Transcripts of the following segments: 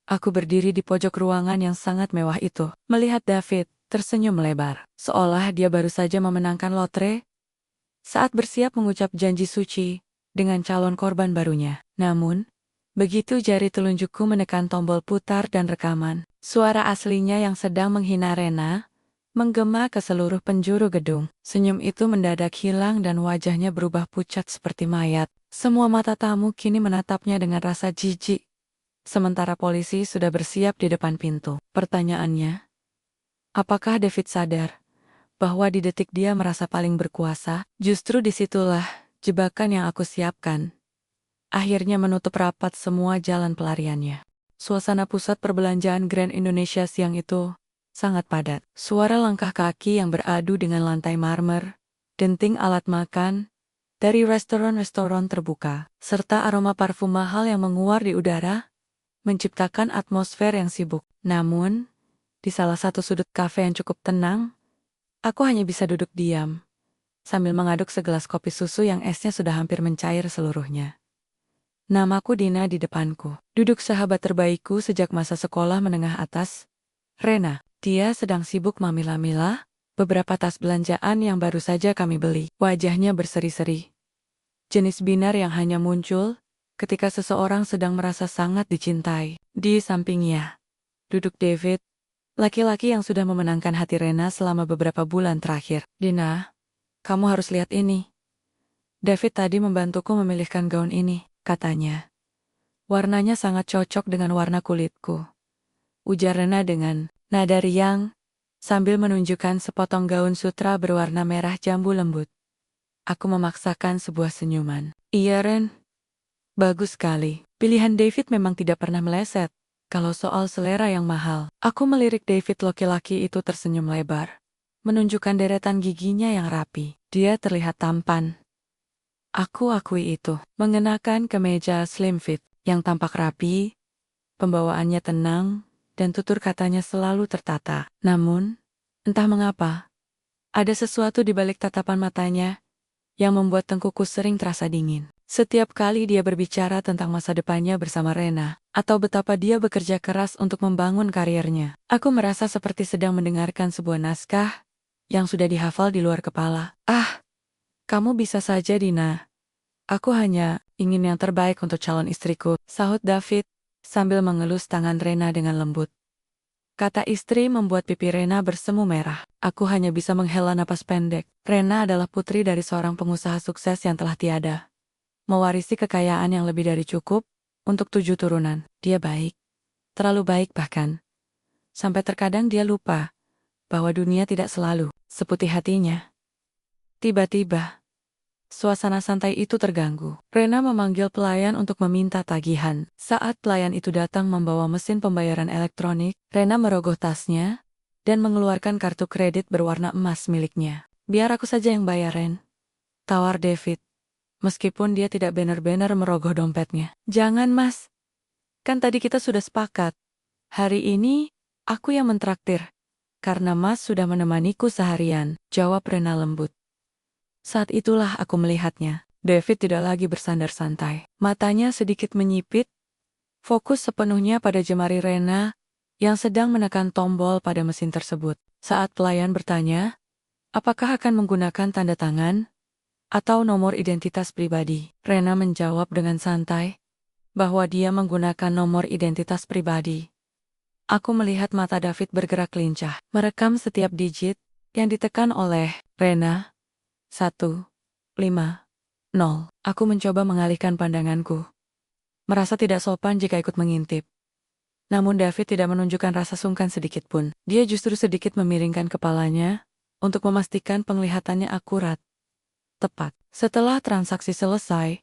Aku berdiri di pojok ruangan yang sangat mewah itu, melihat David tersenyum lebar, seolah dia baru saja memenangkan lotre saat bersiap mengucap janji suci dengan calon korban barunya. Namun, begitu jari telunjukku menekan tombol putar dan rekaman, suara aslinya yang sedang menghina Rena menggema ke seluruh penjuru gedung. Senyum itu mendadak hilang dan wajahnya berubah pucat seperti mayat. Semua mata tamu kini menatapnya dengan rasa jijik. Sementara polisi sudah bersiap di depan pintu. Pertanyaannya, apakah David sadar bahwa di detik dia merasa paling berkuasa? Justru disitulah jebakan yang aku siapkan akhirnya menutup rapat semua jalan pelariannya. Suasana pusat perbelanjaan Grand Indonesia siang itu sangat padat. Suara langkah kaki yang beradu dengan lantai marmer, denting alat makan dari restoran-restoran terbuka, serta aroma parfum mahal yang menguar di udara, menciptakan atmosfer yang sibuk. Namun, di salah satu sudut kafe yang cukup tenang, aku hanya bisa duduk diam, sambil mengaduk segelas kopi susu yang esnya sudah hampir mencair seluruhnya. Namaku Dina di depanku. Duduk sahabat terbaikku sejak masa sekolah menengah atas, Rena. Dia sedang sibuk memilah-milah beberapa tas belanjaan yang baru saja kami beli. Wajahnya berseri-seri. Jenis binar yang hanya muncul ketika seseorang sedang merasa sangat dicintai. Di sampingnya, duduk David, laki-laki yang sudah memenangkan hati Rena selama beberapa bulan terakhir. Dina, kamu harus lihat ini. David tadi membantuku memilihkan gaun ini, katanya. Warnanya sangat cocok dengan warna kulitku, ujar Rena dengan nada riang, sambil menunjukkan sepotong gaun sutra berwarna merah jambu lembut. Aku memaksakan sebuah senyuman. Iya Ren, bagus sekali. Pilihan David memang tidak pernah meleset. Kalau soal selera yang mahal, aku melirik David. Laki-laki itu tersenyum lebar, menunjukkan deretan giginya yang rapi. Dia terlihat tampan. Aku akui itu. Mengenakan kemeja slim fit yang tampak rapi, pembawaannya tenang, dan tutur katanya selalu tertata. Namun, entah mengapa, ada sesuatu di balik tatapan matanya yang membuat tengkuku sering terasa dingin. Setiap kali dia berbicara tentang masa depannya bersama Rena, atau betapa dia bekerja keras untuk membangun karirnya, aku merasa seperti sedang mendengarkan sebuah naskah yang sudah dihafal di luar kepala. Ah, kamu bisa saja Dina. Aku hanya ingin yang terbaik untuk calon istriku, sahut David, sambil mengelus tangan Rena dengan lembut. Kata istri membuat pipi Rena bersemu merah. Aku hanya bisa menghela napas pendek. Rena adalah putri dari seorang pengusaha sukses yang telah tiada, mewarisi kekayaan yang lebih dari cukup untuk 7 turunan. Dia baik, terlalu baik bahkan. Sampai terkadang dia lupa bahwa dunia tidak selalu seputih hatinya. Tiba-tiba, suasana santai itu terganggu. Rena memanggil pelayan untuk meminta tagihan. Saat pelayan itu datang membawa mesin pembayaran elektronik, Rena merogoh tasnya dan mengeluarkan kartu kredit berwarna emas miliknya. Biar aku saja yang bayar, Ren, tawar David, meskipun dia tidak benar-benar merogoh dompetnya. Jangan mas, kan tadi kita sudah sepakat. Hari ini, aku yang mentraktir, karena mas sudah menemaniku seharian, jawab Rena lembut. Saat itulah aku melihatnya. David tidak lagi bersandar santai. Matanya sedikit menyipit, fokus sepenuhnya pada jemari Rena yang sedang menekan tombol pada mesin tersebut. Saat pelayan bertanya, apakah akan menggunakan tanda tangan atau nomor identitas pribadi, Rena menjawab dengan santai bahwa dia menggunakan nomor identitas pribadi. Aku melihat mata David bergerak lincah, merekam setiap digit yang ditekan oleh Rena. 1, 5, 0. Aku mencoba mengalihkan pandanganku, merasa tidak sopan jika ikut mengintip. Namun David tidak menunjukkan rasa sungkan sedikit pun. Dia justru sedikit memiringkan kepalanya untuk memastikan penglihatannya akurat, tepat. Setelah transaksi selesai,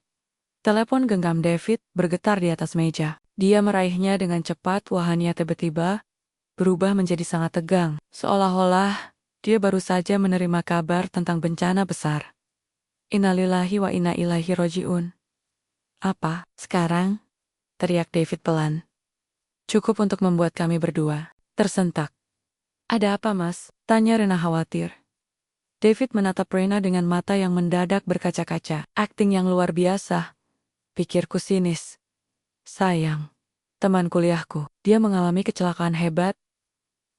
telepon genggam David bergetar di atas meja. Dia meraihnya dengan cepat. Wajahnya tiba-tiba berubah menjadi sangat tegang, seolah-olah dia baru saja menerima kabar tentang bencana besar. Innalillahi wa inna ilaihi roji'un. Apa, sekarang? Teriak David pelan. Cukup untuk membuat kami berdua tersentak. Ada apa mas? Tanya Rena khawatir. David menatap Rena dengan mata yang mendadak berkaca-kaca. Akting yang luar biasa, pikirku sinis. Sayang, teman kuliahku. Dia mengalami kecelakaan hebat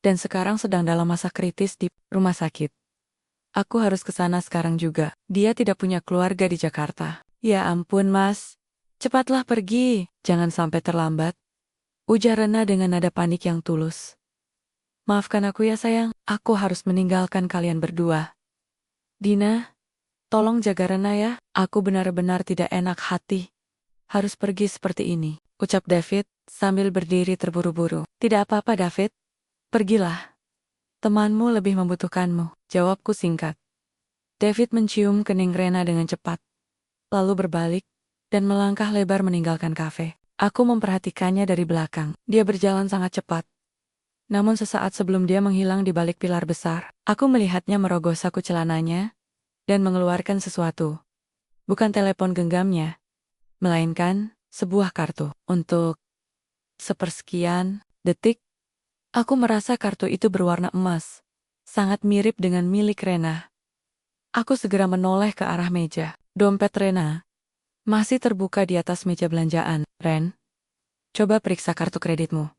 dan sekarang sedang dalam masa kritis di rumah sakit. Aku harus ke sana sekarang juga. Dia tidak punya keluarga di Jakarta. Ya ampun, Mas. Cepatlah pergi, jangan sampai terlambat. Ujar Rena dengan nada panik yang tulus. Maafkan aku ya sayang, aku harus meninggalkan kalian berdua. Dina, tolong jaga Rena ya, aku benar-benar tidak enak hati. Harus pergi seperti ini, ucap David sambil berdiri terburu-buru. Tidak apa-apa David, pergilah. Temanmu lebih membutuhkanmu, jawabku singkat. David mencium kening Rena dengan cepat, lalu berbalik dan melangkah lebar meninggalkan kafe. Aku memperhatikannya dari belakang. Dia berjalan sangat cepat. Namun sesaat sebelum dia menghilang di balik pilar besar, aku melihatnya merogoh saku celananya dan mengeluarkan sesuatu. Bukan telepon genggamnya, melainkan sebuah kartu. Untuk sepersekian detik, aku merasa kartu itu berwarna emas, sangat mirip dengan milik Rena. Aku segera menoleh ke arah meja. Dompet Rena masih terbuka di atas meja belanjaan. Ren, coba periksa kartu kreditmu.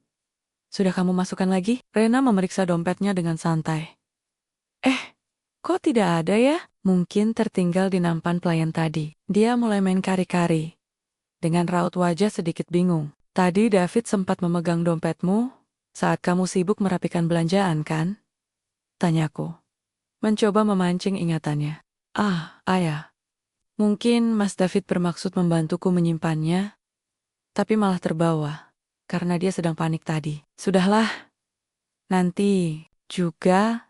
Sudah kamu masukkan lagi? Rena memeriksa dompetnya dengan santai. Kok tidak ada ya? Mungkin tertinggal di nampan pelayan tadi. Dia mulai main kari-kari. Dengan raut wajah sedikit bingung. Tadi David sempat memegang dompetmu saat kamu sibuk merapikan belanjaan kan? Tanyaku. Mencoba memancing ingatannya. Ayah. Mungkin Mas David bermaksud membantuku menyimpannya, tapi malah terbawa karena dia sedang panik tadi. Sudahlah, nanti juga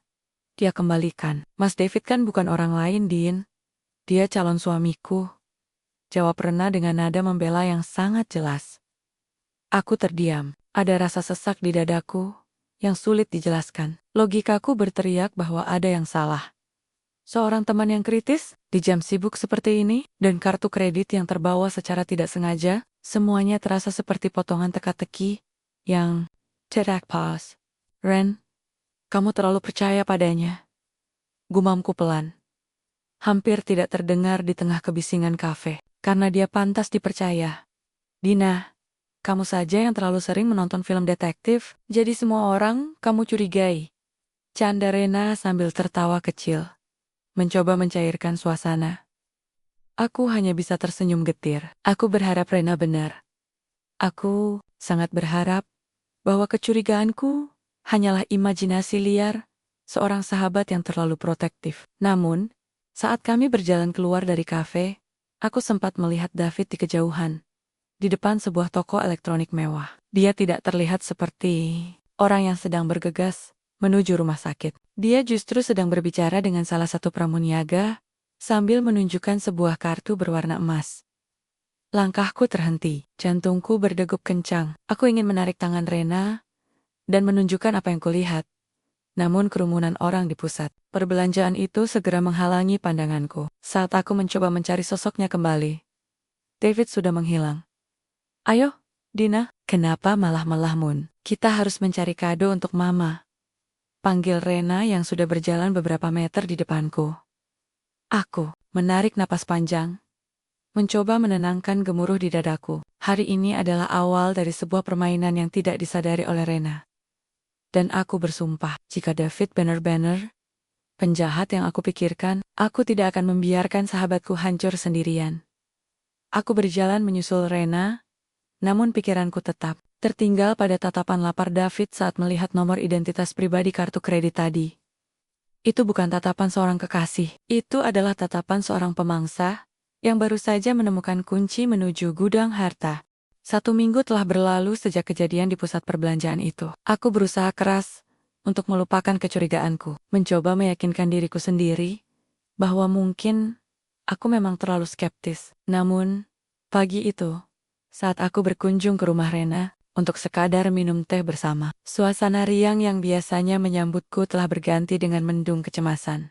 dia kembalikan. Mas David kan bukan orang lain, Din. Dia calon suamiku. Jawab Rena dengan nada membela yang sangat jelas. Aku terdiam. Ada rasa sesak di dadaku yang sulit dijelaskan. Logikaku berteriak bahwa ada yang salah. Seorang teman yang kritis, di jam sibuk seperti ini, dan kartu kredit yang terbawa secara tidak sengaja, semuanya terasa seperti potongan teka-teki yang tidak pas. Ren, kamu terlalu percaya padanya. Gumamku pelan. Hampir tidak terdengar di tengah kebisingan kafe, karena dia pantas dipercaya. Dina, kamu saja yang terlalu sering menonton film detektif, jadi semua orang kamu curigai. Canda Rena sambil tertawa kecil. Mencoba mencairkan suasana. Aku hanya bisa tersenyum getir. Aku berharap Rena benar. Aku sangat berharap bahwa kecurigaanku hanyalah imajinasi liar seorang sahabat yang terlalu protektif. Namun, saat kami berjalan keluar dari kafe, aku sempat melihat David di kejauhan, di depan sebuah toko elektronik mewah. Dia tidak terlihat seperti orang yang sedang bergegas menuju rumah sakit. Dia justru sedang berbicara dengan salah satu pramuniaga sambil menunjukkan sebuah kartu berwarna emas. Langkahku terhenti, jantungku berdegup kencang. Aku ingin menarik tangan Rena dan menunjukkan apa yang kulihat. Namun kerumunan orang di pusat perbelanjaan itu segera menghalangi pandanganku. Saat aku mencoba mencari sosoknya kembali, David sudah menghilang. Ayo, Dina, kenapa malah melamun? Kita harus mencari kado untuk Mama. Panggil Rena yang sudah berjalan beberapa meter di depanku. Aku menarik napas panjang, mencoba menenangkan gemuruh di dadaku. Hari ini adalah awal dari sebuah permainan yang tidak disadari oleh Rena. Dan aku bersumpah, jika David benar-benar penjahat yang aku pikirkan, aku tidak akan membiarkan sahabatku hancur sendirian. Aku berjalan menyusul Rena, namun pikiranku tetap tertinggal pada tatapan lapar David saat melihat nomor identitas pribadi kartu kredit tadi. Itu bukan tatapan seorang kekasih, itu adalah tatapan seorang pemangsa yang baru saja menemukan kunci menuju gudang harta. 1 minggu telah berlalu sejak kejadian di pusat perbelanjaan itu. Aku berusaha keras untuk melupakan kecurigaanku, mencoba meyakinkan diriku sendiri bahwa mungkin aku memang terlalu skeptis. Namun, pagi itu, saat aku berkunjung ke rumah Rena untuk sekadar minum teh bersama, suasana riang yang biasanya menyambutku telah berganti dengan mendung kecemasan.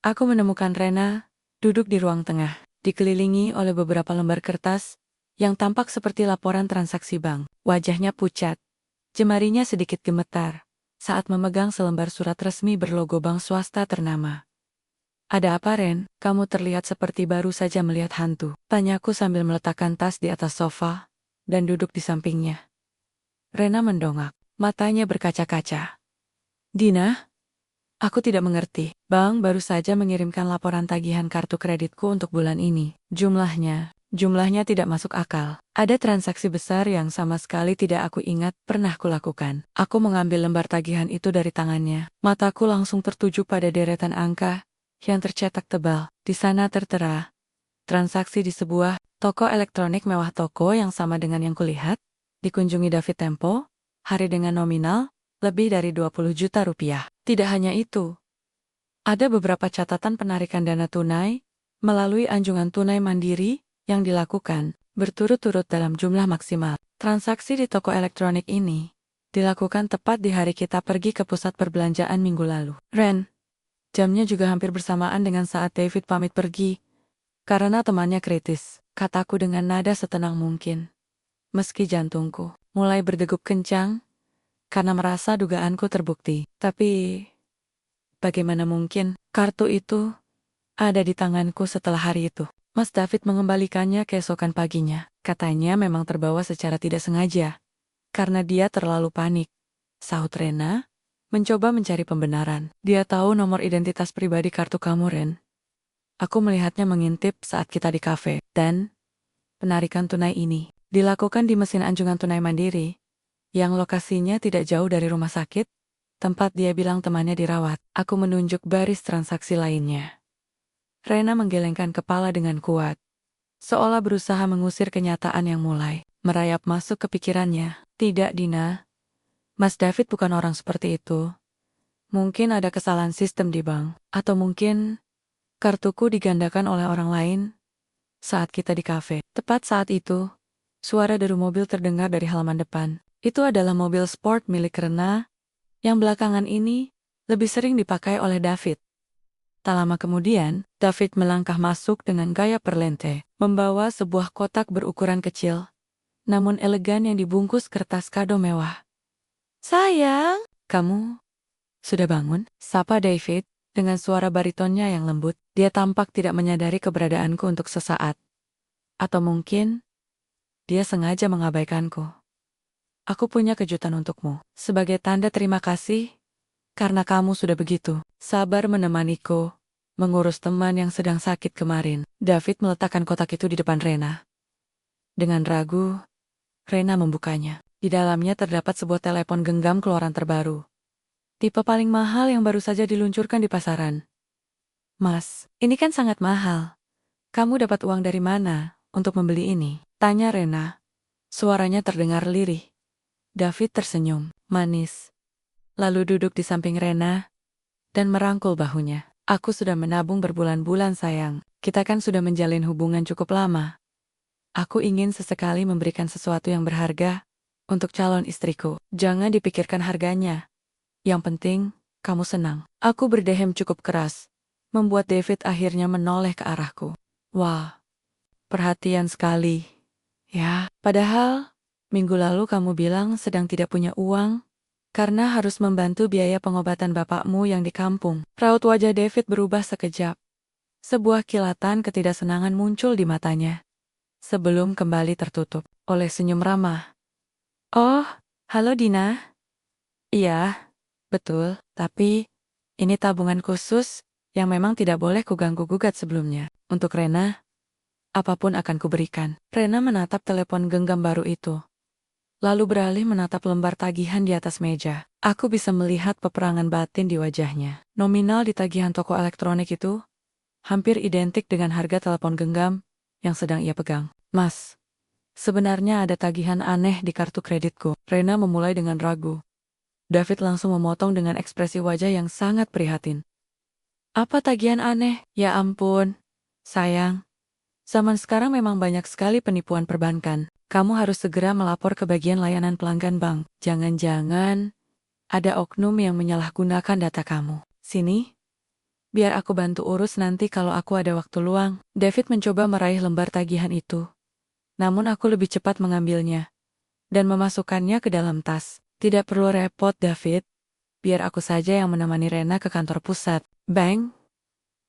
Aku menemukan Rena duduk di ruang tengah, dikelilingi oleh beberapa lembar kertas yang tampak seperti laporan transaksi bank. Wajahnya pucat, jemarinya sedikit gemetar saat memegang selembar surat resmi berlogo bank swasta ternama. Ada apa, Ren? Kamu terlihat seperti baru saja melihat hantu. Tanyaku sambil meletakkan tas di atas sofa dan duduk di sampingnya. Rena mendongak, matanya berkaca-kaca. Dina, aku tidak mengerti. Bank baru saja mengirimkan laporan tagihan kartu kreditku untuk bulan ini. Jumlahnya tidak masuk akal. Ada transaksi besar yang sama sekali tidak aku ingat pernah kulakukan. Aku mengambil lembar tagihan itu dari tangannya. Mataku langsung tertuju pada deretan angka yang tercetak tebal. Di sana tertera, transaksi di sebuah toko elektronik mewah. Toko yang sama dengan yang kulihat dikunjungi David Tempo, hari dengan nominal lebih dari 20 juta rupiah. Tidak hanya itu, ada beberapa catatan penarikan dana tunai melalui anjungan tunai mandiri yang dilakukan berturut-turut dalam jumlah maksimal. Transaksi di toko elektronik ini dilakukan tepat di hari kita pergi ke pusat perbelanjaan minggu lalu. Ren, jamnya juga hampir bersamaan dengan saat David pamit pergi karena temannya kritis, kataku dengan nada setenang mungkin. Meski jantungku mulai berdegup kencang karena merasa dugaanku terbukti. Tapi bagaimana mungkin kartu itu ada di tanganku setelah hari itu? Mas David mengembalikannya keesokan paginya. Katanya memang terbawa secara tidak sengaja. Karena dia terlalu panik, sahut Rena, mencoba mencari pembenaran. Dia tahu nomor identitas pribadi kartu kamu, Ren. Aku melihatnya mengintip saat kita di kafe. Dan penarikan tunai ini dilakukan di mesin anjungan tunai mandiri, yang lokasinya tidak jauh dari rumah sakit, tempat dia bilang temannya dirawat. Aku menunjuk baris transaksi lainnya. Rena menggelengkan kepala dengan kuat, seolah berusaha mengusir kenyataan yang mulai merayap masuk ke pikirannya. Tidak, Dina. Mas David bukan orang seperti itu. Mungkin ada kesalahan sistem di bank. Atau mungkin kartuku digandakan oleh orang lain saat kita di kafe. Tepat saat itu, suara deru mobil terdengar dari halaman depan. Itu adalah mobil sport milik Rena, yang belakangan ini lebih sering dipakai oleh David. Tak lama kemudian, David melangkah masuk dengan gaya perlente, membawa sebuah kotak berukuran kecil, namun elegan yang dibungkus kertas kado mewah. Sayang, kamu sudah bangun? Sapa David, dengan suara baritonnya yang lembut. Dia tampak tidak menyadari keberadaanku untuk sesaat. Atau mungkin, dia sengaja mengabaikanku. Aku punya kejutan untukmu. Sebagai tanda terima kasih, karena kamu sudah begitu sabar menemaniku mengurus teman yang sedang sakit kemarin. David meletakkan kotak itu di depan Rena. Dengan ragu, Rena membukanya. Di dalamnya terdapat sebuah telepon genggam keluaran terbaru. Tipe paling mahal yang baru saja diluncurkan di pasaran. Mas, ini kan sangat mahal. Kamu dapat uang dari mana untuk membeli ini? Tanya Rena. Suaranya terdengar lirih. David tersenyum, manis. Lalu duduk di samping Rena dan merangkul bahunya. Aku sudah menabung berbulan-bulan, sayang. Kita kan sudah menjalin hubungan cukup lama. Aku ingin sesekali memberikan sesuatu yang berharga untuk calon istriku. Jangan dipikirkan harganya. Yang penting, kamu senang. Aku berdehem cukup keras, membuat David akhirnya menoleh ke arahku. Wah, perhatian sekali. Ya, padahal minggu lalu kamu bilang sedang tidak punya uang karena harus membantu biaya pengobatan bapakmu yang di kampung. Raut wajah David berubah sekejap. Sebuah kilatan ketidaksenangan muncul di matanya, sebelum kembali tertutup oleh senyum ramah. Oh, halo Dina. Iya, betul, tapi ini tabungan khusus yang memang tidak boleh kuganggu-gugat sebelumnya. Untuk Rena, apapun akan kuberikan. Rena menatap telepon genggam baru itu, lalu beralih menatap lembar tagihan di atas meja. Aku bisa melihat peperangan batin di wajahnya. Nominal di tagihan toko elektronik itu hampir identik dengan harga telepon genggam yang sedang ia pegang. Mas, sebenarnya ada tagihan aneh di kartu kreditku. Rena memulai dengan ragu. David langsung memotong dengan ekspresi wajah yang sangat prihatin. Apa tagihan aneh? Ya ampun, sayang. Zaman sekarang memang banyak sekali penipuan perbankan. Kamu harus segera melapor ke bagian layanan pelanggan bank. Jangan-jangan ada oknum yang menyalahgunakan data kamu. Sini, biar aku bantu urus nanti kalau aku ada waktu luang. David mencoba meraih lembar tagihan itu. Namun aku lebih cepat mengambilnya dan memasukkannya ke dalam tas. Tidak perlu repot, David. Biar aku saja yang menemani Rena ke kantor pusat. Bang,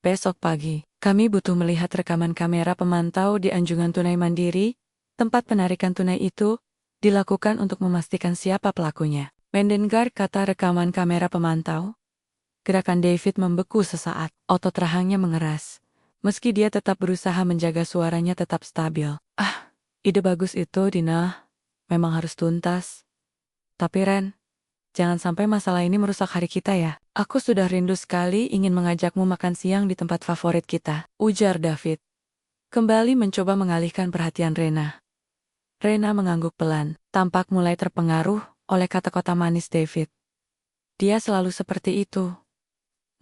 besok pagi, kami butuh melihat rekaman kamera pemantau di anjungan tunai mandiri, tempat penarikan tunai itu, dilakukan untuk memastikan siapa pelakunya. Mendengar kata rekaman kamera pemantau, gerakan David membeku sesaat, otot rahangnya mengeras. Meski dia tetap berusaha menjaga suaranya tetap stabil. Ah, ide bagus itu, Dina. Memang harus tuntas. Tapi Ren, jangan sampai masalah ini merusak hari kita ya. Aku sudah rindu sekali ingin mengajakmu makan siang di tempat favorit kita, ujar David. Kembali mencoba mengalihkan perhatian Rena. Rena mengangguk pelan, tampak mulai terpengaruh oleh kata-kata manis David. Dia selalu seperti itu.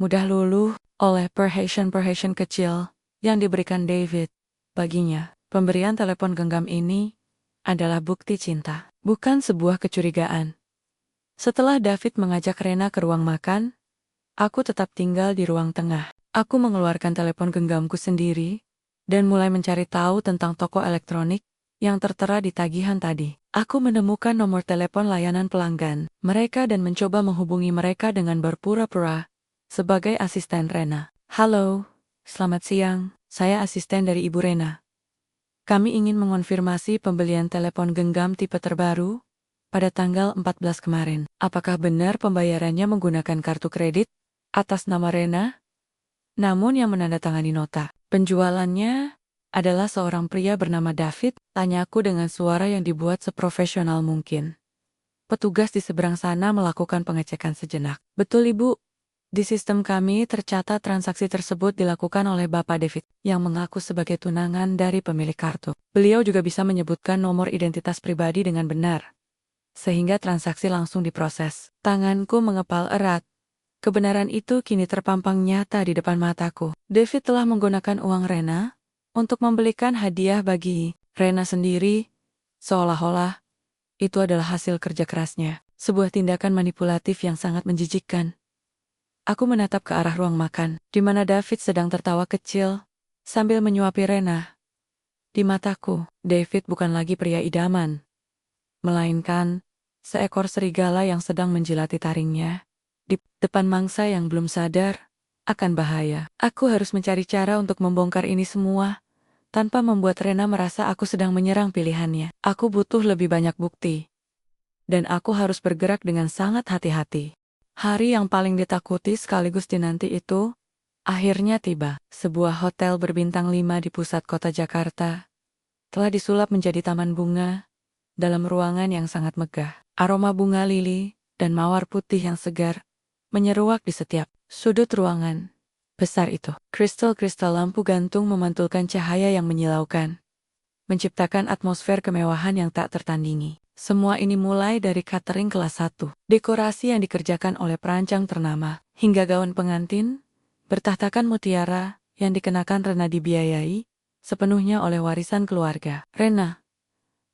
Mudah luluh oleh perhatian kecil yang diberikan David. Baginya, pemberian telepon genggam ini adalah bukti cinta, bukan sebuah kecurigaan. Setelah David mengajak Rena ke ruang makan, aku tetap tinggal di ruang tengah. Aku mengeluarkan telepon genggamku sendiri dan mulai mencari tahu tentang toko elektronik yang tertera di tagihan tadi. Aku menemukan nomor telepon layanan pelanggan mereka dan mencoba menghubungi mereka dengan berpura-pura sebagai asisten Rena. Halo, selamat siang, saya asisten dari Ibu Rena. Kami ingin mengonfirmasi pembelian telepon genggam tipe terbaru pada tanggal 14 kemarin. Apakah benar pembayarannya menggunakan kartu kredit atas nama Rena? Namun yang menandatangani nota penjualannya adalah seorang pria bernama David, tanyaku dengan suara yang dibuat seprofesional mungkin. Petugas di seberang sana melakukan pengecekan sejenak. Betul Ibu, di sistem kami tercatat transaksi tersebut dilakukan oleh Bapak David yang mengaku sebagai tunangan dari pemilik kartu. Beliau juga bisa menyebutkan nomor identitas pribadi dengan benar, sehingga transaksi langsung diproses. Tanganku mengepal erat. Kebenaran itu kini terpampang nyata di depan mataku. David telah menggunakan uang Rena untuk membelikan hadiah bagi Rena sendiri, seolah-olah itu adalah hasil kerja kerasnya. Sebuah tindakan manipulatif yang sangat menjijikkan. Aku menatap ke arah ruang makan, di mana David sedang tertawa kecil sambil menyuapi Rena. Di mataku, David bukan lagi pria idaman, melainkan seekor serigala yang sedang menjilati taringnya di depan mangsa yang belum sadar akan bahaya. Aku harus mencari cara untuk membongkar ini semua tanpa membuat Rena merasa aku sedang menyerang pilihannya. Aku butuh lebih banyak bukti, dan aku harus bergerak dengan sangat hati-hati. Hari yang paling ditakuti sekaligus dinanti itu akhirnya tiba. Sebuah hotel berbintang 5 di pusat kota Jakarta telah disulap menjadi taman bunga dalam ruangan yang sangat megah. Aroma bunga lili dan mawar putih yang segar menyeruak di setiap sudut ruangan besar itu. Kristal-kristal lampu gantung memantulkan cahaya yang menyilaukan, menciptakan atmosfer kemewahan yang tak tertandingi. Semua ini mulai dari catering kelas 1, dekorasi yang dikerjakan oleh perancang ternama, hingga gaun pengantin bertahtakan mutiara yang dikenakan Rena dibiayai sepenuhnya oleh warisan keluarga. Rena,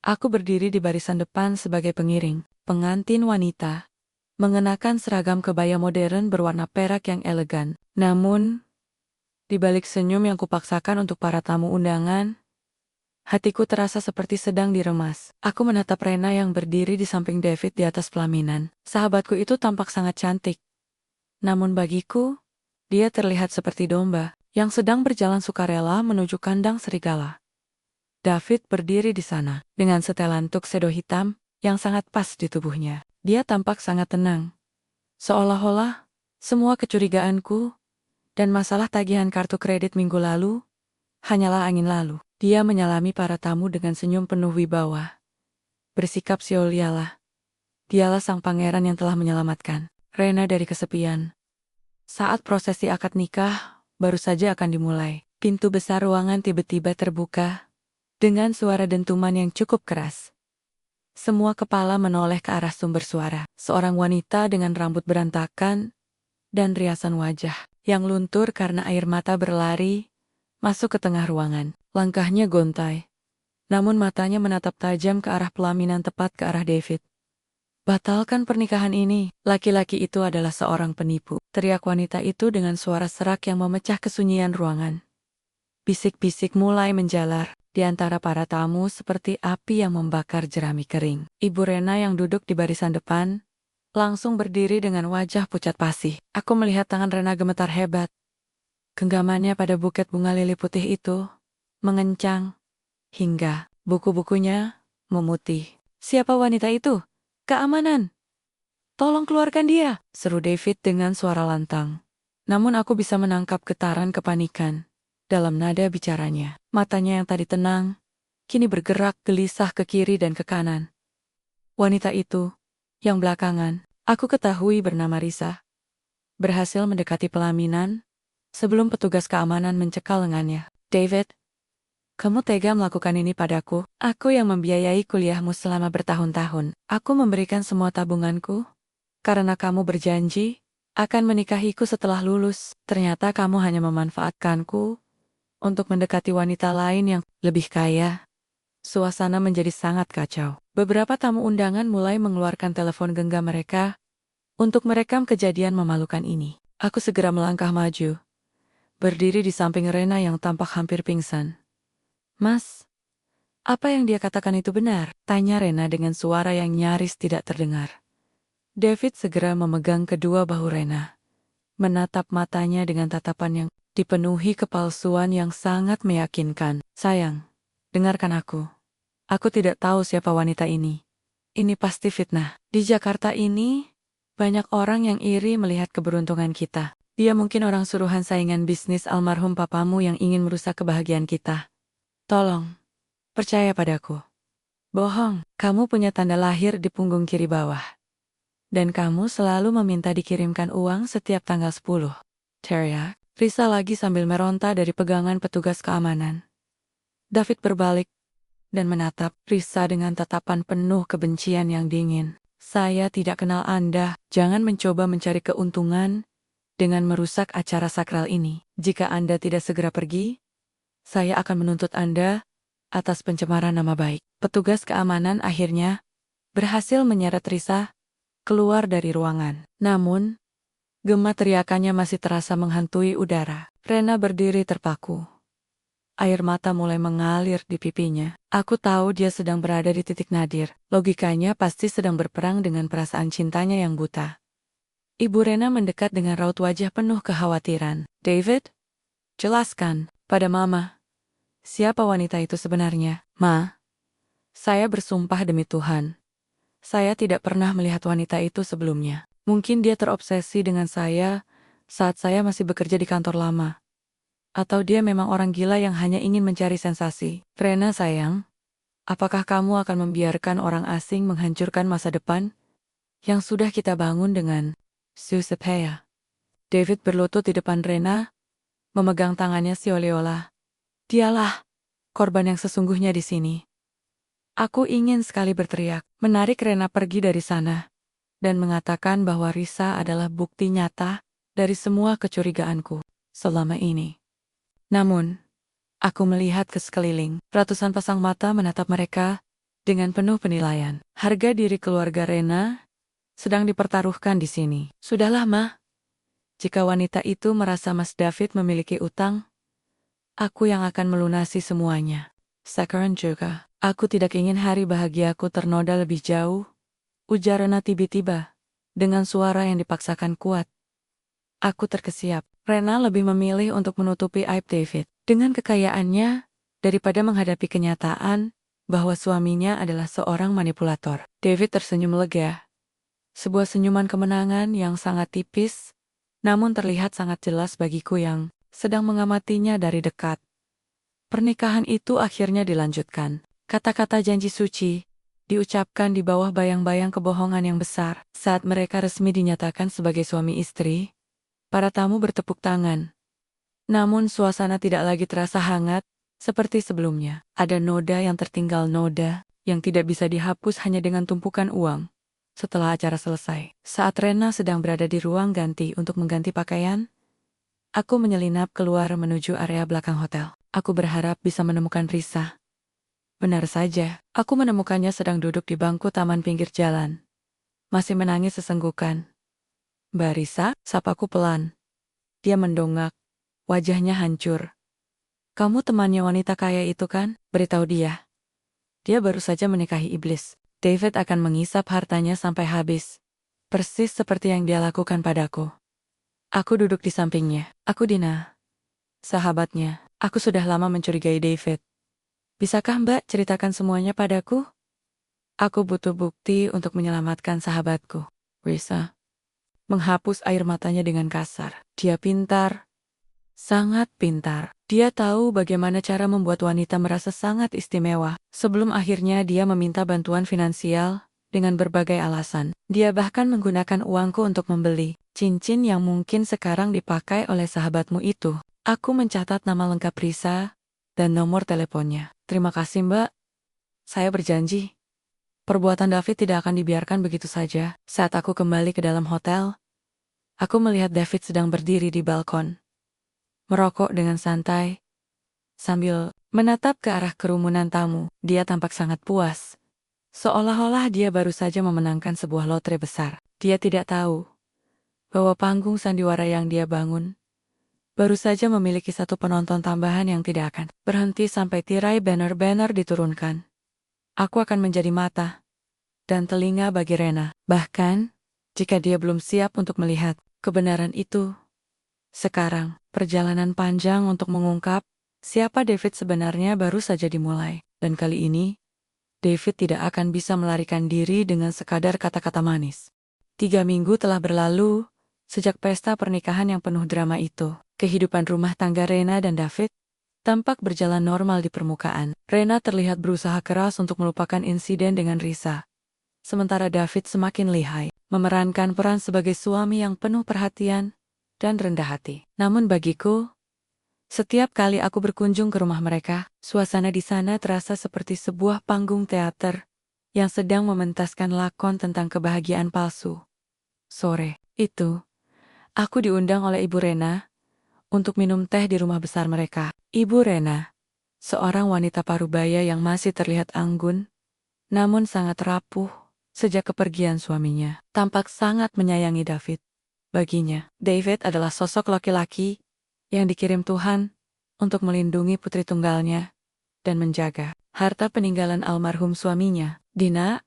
aku berdiri di barisan depan sebagai pengiring. Pengantin wanita mengenakan seragam kebaya modern berwarna perak yang elegan. Namun, di balik senyum yang kupaksakan untuk para tamu undangan, hatiku terasa seperti sedang diremas. Aku menatap Rena yang berdiri di samping David di atas pelaminan. Sahabatku itu tampak sangat cantik. Namun bagiku, dia terlihat seperti domba yang sedang berjalan sukarela menuju kandang serigala. David berdiri di sana dengan setelan tuxedo hitam yang sangat pas di tubuhnya. Dia tampak sangat tenang, seolah-olah semua kecurigaanku dan masalah tagihan kartu kredit minggu lalu hanyalah angin lalu. Dia menyalami para tamu dengan senyum penuh wibawa. Bersikap siolialah. Dialah sang pangeran yang telah menyelamatkan Rena dari kesepian. Saat prosesi akad nikah baru saja akan dimulai, pintu besar ruangan tiba-tiba terbuka dengan suara dentuman yang cukup keras. Semua kepala menoleh ke arah sumber suara. Seorang wanita dengan rambut berantakan dan riasan wajah yang luntur karena air mata berlari masuk ke tengah ruangan. Langkahnya gontai, namun matanya menatap tajam ke arah pelaminan tepat ke arah David. Batalkan pernikahan ini. Laki-laki itu adalah seorang penipu, teriak wanita itu dengan suara serak yang memecah kesunyian ruangan. Bisik-bisik mulai menjalar di antara para tamu seperti api yang membakar jerami kering. Ibu Rena yang duduk di barisan depan langsung berdiri dengan wajah pucat pasi. Aku melihat tangan Rena gemetar hebat. Genggamannya pada buket bunga lili putih itu mengencang hingga buku-bukunya memutih. Siapa wanita itu? Keamanan! Tolong keluarkan dia, seru David dengan suara lantang. Namun aku bisa menangkap getaran kepanikan dalam nada bicaranya. Matanya yang tadi tenang, kini bergerak gelisah ke kiri dan ke kanan. Wanita itu, yang belakangan, aku ketahui bernama Risa, berhasil mendekati pelaminan sebelum petugas keamanan mencekal lengannya. David, kamu tega melakukan ini padaku? Aku yang membiayai kuliahmu selama bertahun-tahun. Aku memberikan semua tabunganku karena kamu berjanji akan menikahiku setelah lulus. Ternyata kamu hanya memanfaatkanku untuk mendekati wanita lain yang lebih kaya. Suasana menjadi sangat kacau. Beberapa tamu undangan mulai mengeluarkan telepon genggam mereka untuk merekam kejadian memalukan ini. Aku segera melangkah maju, berdiri di samping Rena yang tampak hampir pingsan. Mas, apa yang dia katakan itu benar? Tanya Rena dengan suara yang nyaris tidak terdengar. David segera memegang kedua bahu Rena, menatap matanya dengan tatapan yang dipenuhi kepalsuan yang sangat meyakinkan. Sayang, dengarkan aku. Aku tidak tahu siapa wanita ini. Ini pasti fitnah. Di Jakarta ini, banyak orang yang iri melihat keberuntungan kita. Dia mungkin orang suruhan saingan bisnis almarhum papamu yang ingin merusak kebahagiaan kita. Tolong, percaya padaku. Bohong, kamu punya tanda lahir di punggung kiri bawah. Dan kamu selalu meminta dikirimkan uang setiap tanggal 10. Teriak, Risa lagi sambil meronta dari pegangan petugas keamanan. David berbalik dan menatap Risa dengan tatapan penuh kebencian yang dingin. Saya tidak kenal Anda, jangan mencoba mencari keuntungan dengan merusak acara sakral ini. Jika Anda tidak segera pergi, saya akan menuntut Anda atas pencemaran nama baik. Petugas keamanan akhirnya berhasil menyeret Risa keluar dari ruangan. Namun, gema teriakannya masih terasa menghantui udara. Rena berdiri terpaku. Air mata mulai mengalir di pipinya. Aku tahu dia sedang berada di titik nadir. Logikanya pasti sedang berperang dengan perasaan cintanya yang buta. Ibu Rena mendekat dengan raut wajah penuh kekhawatiran. David, jelaskan pada Mama, siapa wanita itu sebenarnya? Ma, saya bersumpah demi Tuhan, saya tidak pernah melihat wanita itu sebelumnya. Mungkin dia terobsesi dengan saya saat saya masih bekerja di kantor lama. Atau dia memang orang gila yang hanya ingin mencari sensasi. Rena sayang, apakah kamu akan membiarkan orang asing menghancurkan masa depan yang sudah kita bangun dengan susah? David berlutut di depan Rena, memegang tangannya si Oleola. Dialah korban yang sesungguhnya di sini. Aku ingin sekali berteriak, menarik Rena pergi dari sana, dan mengatakan bahwa Risa adalah bukti nyata dari semua kecurigaanku selama ini. Namun, aku melihat ke sekeliling, ratusan pasang mata menatap mereka dengan penuh penilaian. Harga diri keluarga Rena sedang dipertaruhkan di sini. Sudahlah, Ma. Jika wanita itu merasa Mas David memiliki utang, aku yang akan melunasi semuanya. Sekarang juga, aku tidak ingin hari bahagiaku ternoda lebih jauh, ujar Rena tiba-tiba, dengan suara yang dipaksakan kuat. Aku terkesiap. Rena lebih memilih untuk menutupi aib David dengan kekayaannya daripada menghadapi kenyataan bahwa suaminya adalah seorang manipulator. David tersenyum lega. Sebuah senyuman kemenangan yang sangat tipis, namun terlihat sangat jelas bagiku yang sedang mengamatinya dari dekat. Pernikahan itu akhirnya dilanjutkan. Kata-kata janji suci diucapkan di bawah bayang-bayang kebohongan yang besar. Saat mereka resmi dinyatakan sebagai suami istri, para tamu bertepuk tangan. Namun suasana tidak lagi terasa hangat seperti sebelumnya. Ada noda yang tertinggal, noda yang tidak bisa dihapus hanya dengan tumpukan uang. Setelah acara selesai, saat Rena sedang berada di ruang ganti untuk mengganti pakaian, aku menyelinap keluar menuju area belakang hotel. Aku berharap bisa menemukan Risa. Benar saja, aku menemukannya sedang duduk di bangku taman pinggir jalan. Masih menangis sesenggukan. Mbak Risa, sapaku pelan. Dia mendongak, wajahnya hancur. Kamu temannya wanita kaya itu kan? Beritahu dia. Dia baru saja menikahi iblis. David akan mengisap hartanya sampai habis. Persis seperti yang dia lakukan padaku. Aku duduk di sampingnya. Aku Dina, sahabatnya. Aku sudah lama mencurigai David. Bisakah Mbak ceritakan semuanya padaku? Aku butuh bukti untuk menyelamatkan sahabatku. Risa menghapus air matanya dengan kasar. Dia pintar, sangat pintar. Dia tahu bagaimana cara membuat wanita merasa sangat istimewa. Sebelum akhirnya dia meminta bantuan finansial dengan berbagai alasan. Dia bahkan menggunakan uangku untuk membeli cincin yang mungkin sekarang dipakai oleh sahabatmu itu. Aku mencatat nama lengkap Risa dan nomor teleponnya. Terima kasih, Mbak. Saya berjanji, perbuatan David tidak akan dibiarkan begitu saja. Saat aku kembali ke dalam hotel, aku melihat David sedang berdiri di balkon, merokok dengan santai, sambil menatap ke arah kerumunan tamu. Dia tampak sangat puas, seolah-olah dia baru saja memenangkan sebuah lotre besar. Dia tidak tahu bahwa panggung sandiwara yang dia bangun baru saja memiliki satu penonton tambahan yang tidak akan berhenti sampai tirai banner-banner diturunkan. Aku akan menjadi mata dan telinga bagi Rena. Bahkan, jika dia belum siap untuk melihat kebenaran itu, sekarang, perjalanan panjang untuk mengungkap siapa David sebenarnya baru saja dimulai. Dan kali ini, David tidak akan bisa melarikan diri dengan sekadar kata-kata manis. 3 minggu telah berlalu sejak pesta pernikahan yang penuh drama itu. Kehidupan rumah tangga Rena dan David tampak berjalan normal di permukaan. Rena terlihat berusaha keras untuk melupakan insiden dengan Risa, sementara David semakin lihai, memerankan peran sebagai suami yang penuh perhatian dan rendah hati. Namun bagiku, setiap kali aku berkunjung ke rumah mereka, suasana di sana terasa seperti sebuah panggung teater yang sedang mementaskan lakon tentang kebahagiaan palsu. Sore itu, aku diundang oleh Ibu Rena untuk minum teh di rumah besar mereka. Ibu Rena, seorang wanita parubaya yang masih terlihat anggun, namun sangat rapuh sejak kepergian suaminya, tampak sangat menyayangi David. Baginya, David adalah sosok laki-laki yang dikirim Tuhan untuk melindungi putri tunggalnya dan menjaga harta peninggalan almarhum suaminya. Dina,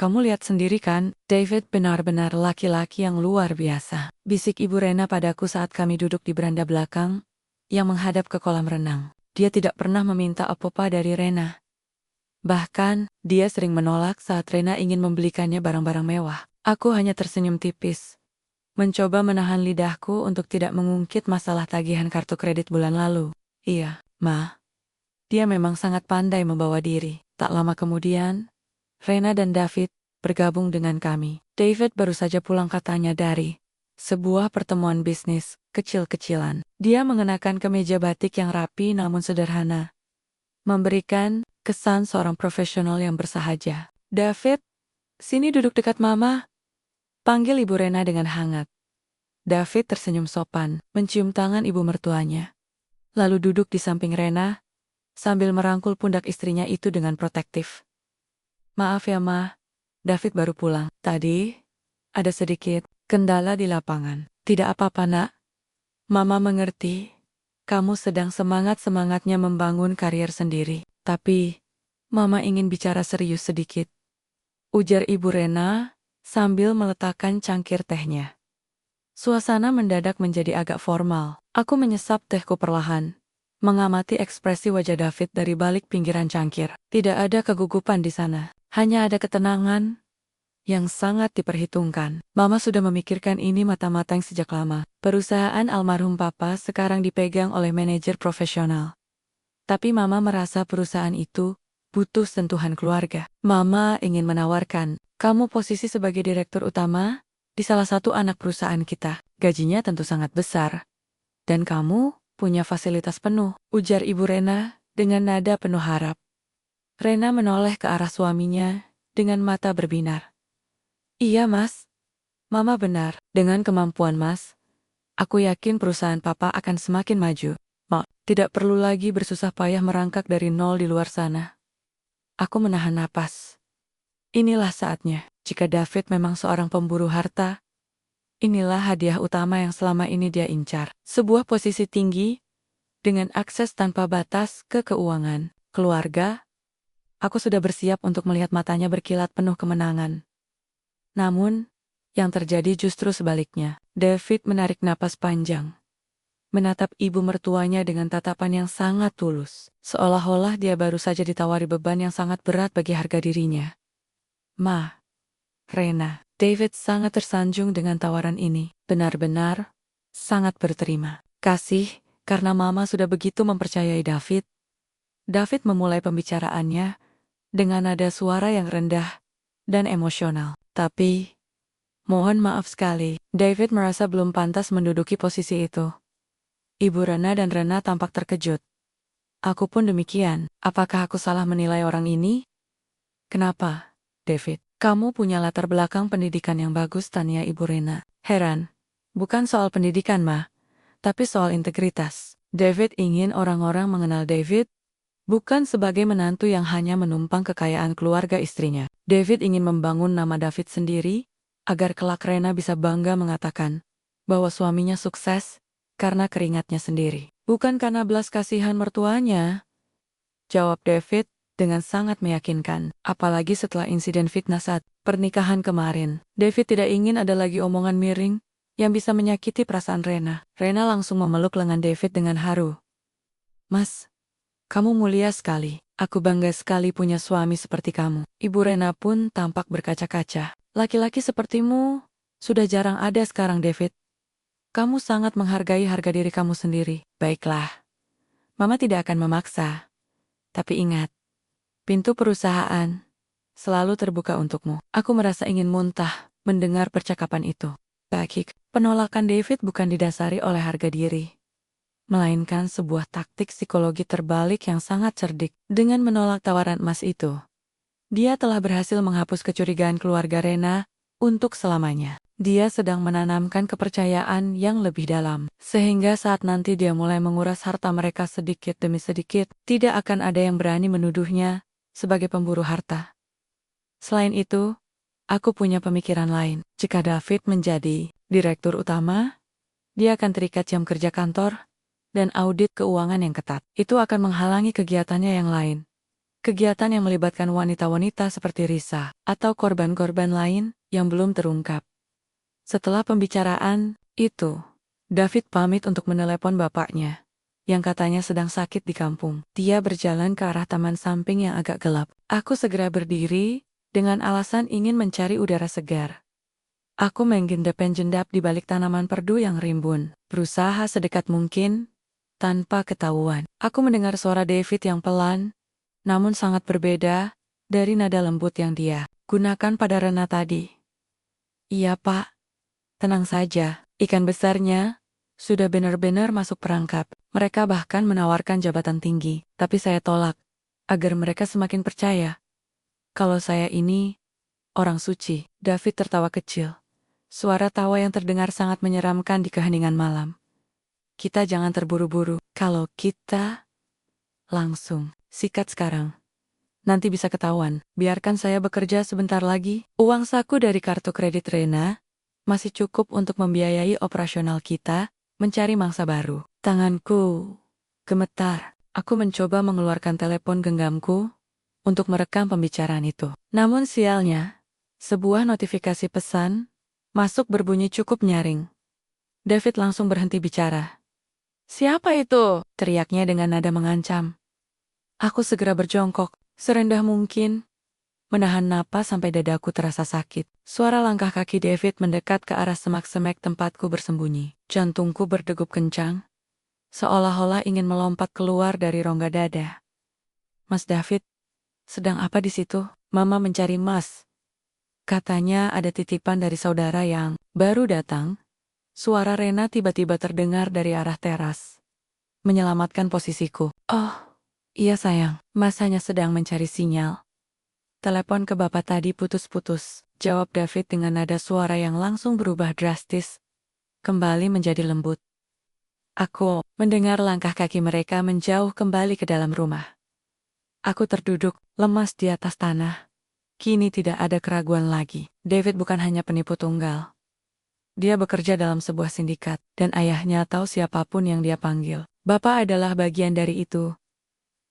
kamu lihat sendiri kan, David benar-benar laki-laki yang luar biasa. Bisik Ibu Rena padaku saat kami duduk di beranda belakang yang menghadap ke kolam renang. Dia tidak pernah meminta apa-apa dari Rena. Bahkan, dia sering menolak saat Rena ingin membelikannya barang-barang mewah. Aku hanya tersenyum tipis, mencoba menahan lidahku untuk tidak mengungkit masalah tagihan kartu kredit bulan lalu. Iya, Ma. Dia memang sangat pandai membawa diri. Tak lama kemudian, Rena dan David bergabung dengan kami. David baru saja pulang katanya dari sebuah pertemuan bisnis kecil-kecilan. Dia mengenakan kemeja batik yang rapi namun sederhana, memberikan kesan seorang profesional yang bersahaja. David, sini duduk dekat Mama, panggil Ibu Rena dengan hangat. David tersenyum sopan, mencium tangan ibu mertuanya, lalu duduk di samping Rena sambil merangkul pundak istrinya itu dengan protektif. Maaf ya, Ma. David baru pulang. Tadi, ada sedikit kendala di lapangan. Tidak apa-apa, Nak. Mama mengerti. Kamu sedang semangat-semangatnya membangun karier sendiri. Tapi, Mama ingin bicara serius sedikit, ujar Ibu Rena sambil meletakkan cangkir tehnya. Suasana mendadak menjadi agak formal. Aku menyesap tehku perlahan, mengamati ekspresi wajah David dari balik pinggiran cangkir. Tidak ada kegugupan di sana. Hanya ada ketenangan yang sangat diperhitungkan. Mama sudah memikirkan ini matang-matang sejak lama. Perusahaan almarhum Papa sekarang dipegang oleh manajer profesional. Tapi Mama merasa perusahaan itu butuh sentuhan keluarga. Mama ingin menawarkan kamu posisi sebagai direktur utama di salah satu anak perusahaan kita. Gajinya tentu sangat besar. Dan kamu punya fasilitas penuh, ujar Ibu Rena dengan nada penuh harap. Rena menoleh ke arah suaminya dengan mata berbinar. Iya, Mas. Mama benar. Dengan kemampuan Mas, aku yakin perusahaan Papa akan semakin maju. Tidak perlu lagi bersusah payah merangkak dari nol di luar sana. Aku menahan napas. Inilah saatnya. Jika David memang seorang pemburu harta, inilah hadiah utama yang selama ini dia incar. Sebuah posisi tinggi, dengan akses tanpa batas ke keuangan, keluarga. Aku sudah bersiap untuk melihat matanya berkilat penuh kemenangan. Namun, yang terjadi justru sebaliknya. David menarik napas panjang, menatap ibu mertuanya dengan tatapan yang sangat tulus, seolah-olah dia baru saja ditawari beban yang sangat berat bagi harga dirinya. Ma, Rena. David sangat tersanjung dengan tawaran ini. Benar-benar sangat berterima kasih karena Mama sudah begitu mempercayai David. David memulai pembicaraannya dengan nada suara yang rendah dan emosional. Tapi, mohon maaf sekali, David merasa belum pantas menduduki posisi itu. Ibu Rena dan Rena tampak terkejut. Aku pun demikian. Apakah aku salah menilai orang ini? Kenapa, David? Kamu punya latar belakang pendidikan yang bagus, tanya Ibu Rena. Heran. Bukan soal pendidikan, Ma, tapi soal integritas. David ingin orang-orang mengenal David, bukan sebagai menantu yang hanya menumpang kekayaan keluarga istrinya. David ingin membangun nama David sendiri, agar kelak Rena bisa bangga mengatakan bahwa suaminya sukses karena keringatnya sendiri. Bukan karena belas kasihan mertuanya, jawab David dengan sangat meyakinkan. Apalagi setelah insiden fitnah saat pernikahan kemarin. David tidak ingin ada lagi omongan miring yang bisa menyakiti perasaan Rena. Rena langsung memeluk lengan David dengan haru. Mas, kamu mulia sekali. Aku bangga sekali punya suami seperti kamu. Ibu Rena pun tampak berkaca-kaca. Laki-laki sepertimu sudah jarang ada sekarang, David. Kamu sangat menghargai harga diri kamu sendiri. Baiklah. Mama tidak akan memaksa. Tapi ingat, pintu perusahaan selalu terbuka untukmu. Aku merasa ingin muntah mendengar percakapan itu. Baik, penolakan David bukan didasari oleh harga diri, melainkan sebuah taktik psikologi terbalik yang sangat cerdik. Dengan menolak tawaran emas itu, dia telah berhasil menghapus kecurigaan keluarga Rena untuk selamanya. Dia sedang menanamkan kepercayaan yang lebih dalam, sehingga saat nanti dia mulai menguras harta mereka sedikit demi sedikit, tidak akan ada yang berani menuduhnya sebagai pemburu harta. Selain itu, aku punya pemikiran lain. Jika David menjadi direktur utama, dia akan terikat jam kerja kantor dan audit keuangan yang ketat. Itu akan menghalangi kegiatannya yang lain. Kegiatan yang melibatkan wanita-wanita seperti Risa atau korban-korban lain yang belum terungkap. Setelah pembicaraan itu, David pamit untuk menelepon bapaknya, yang katanya sedang sakit di kampung. Dia berjalan ke arah taman samping yang agak gelap. Aku segera berdiri, dengan alasan ingin mencari udara segar. Aku mengendap-endap di balik tanaman perdu yang rimbun, berusaha sedekat mungkin, tanpa ketahuan. Aku mendengar suara David yang pelan, namun sangat berbeda dari nada lembut yang dia gunakan pada Rena tadi. Iya, Pak. Tenang saja, ikan besarnya sudah benar-benar masuk perangkap. Mereka bahkan menawarkan jabatan tinggi, tapi saya tolak, agar mereka semakin percaya kalau saya ini orang suci. David tertawa kecil. Suara tawa yang terdengar sangat menyeramkan di keheningan malam. Kita jangan terburu-buru. Kalau kita langsung sikat sekarang, nanti bisa ketahuan. Biarkan saya bekerja sebentar lagi. Uang saku dari kartu kredit Rena masih cukup untuk membiayai operasional kita, mencari mangsa baru. Tanganku gemetar. Aku mencoba mengeluarkan telepon genggamku untuk merekam pembicaraan itu. Namun sialnya, sebuah notifikasi pesan masuk berbunyi cukup nyaring. David langsung berhenti bicara. Siapa itu? Teriaknya dengan nada mengancam. Aku segera berjongkok, serendah mungkin, menahan napas sampai dadaku terasa sakit. Suara langkah kaki David mendekat ke arah semak-semak tempatku bersembunyi. Jantungku berdegup kencang, seolah-olah ingin melompat keluar dari rongga dada. Mas David, sedang apa di situ? Mama mencari Mas. Katanya ada titipan dari saudara yang baru datang. Suara Rena tiba-tiba terdengar dari arah teras, menyelamatkan posisiku. Oh, iya sayang, Mas hanya sedang mencari sinyal. Telepon ke bapak tadi putus-putus, jawab David dengan nada suara yang langsung berubah drastis, kembali menjadi lembut. Aku mendengar langkah kaki mereka menjauh kembali ke dalam rumah. Aku terduduk, lemas di atas tanah. Kini tidak ada keraguan lagi. David bukan hanya penipu tunggal. Dia bekerja dalam sebuah sindikat, dan ayahnya tahu siapapun yang dia panggil. Bapak adalah bagian dari itu.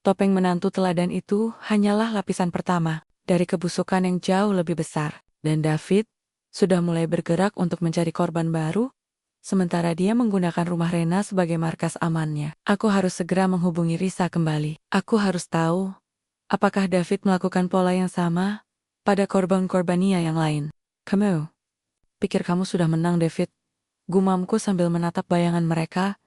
Topeng menantu teladan itu hanyalah lapisan pertama dari kebusukan yang jauh lebih besar, dan David sudah mulai bergerak untuk mencari korban baru, sementara dia menggunakan rumah Rena sebagai markas amannya. Aku harus segera menghubungi Risa kembali. Aku harus tahu, apakah David melakukan pola yang sama pada korban-korbannya yang lain. Kamu, pikir kamu sudah menang, David? Gumamku sambil menatap bayangan mereka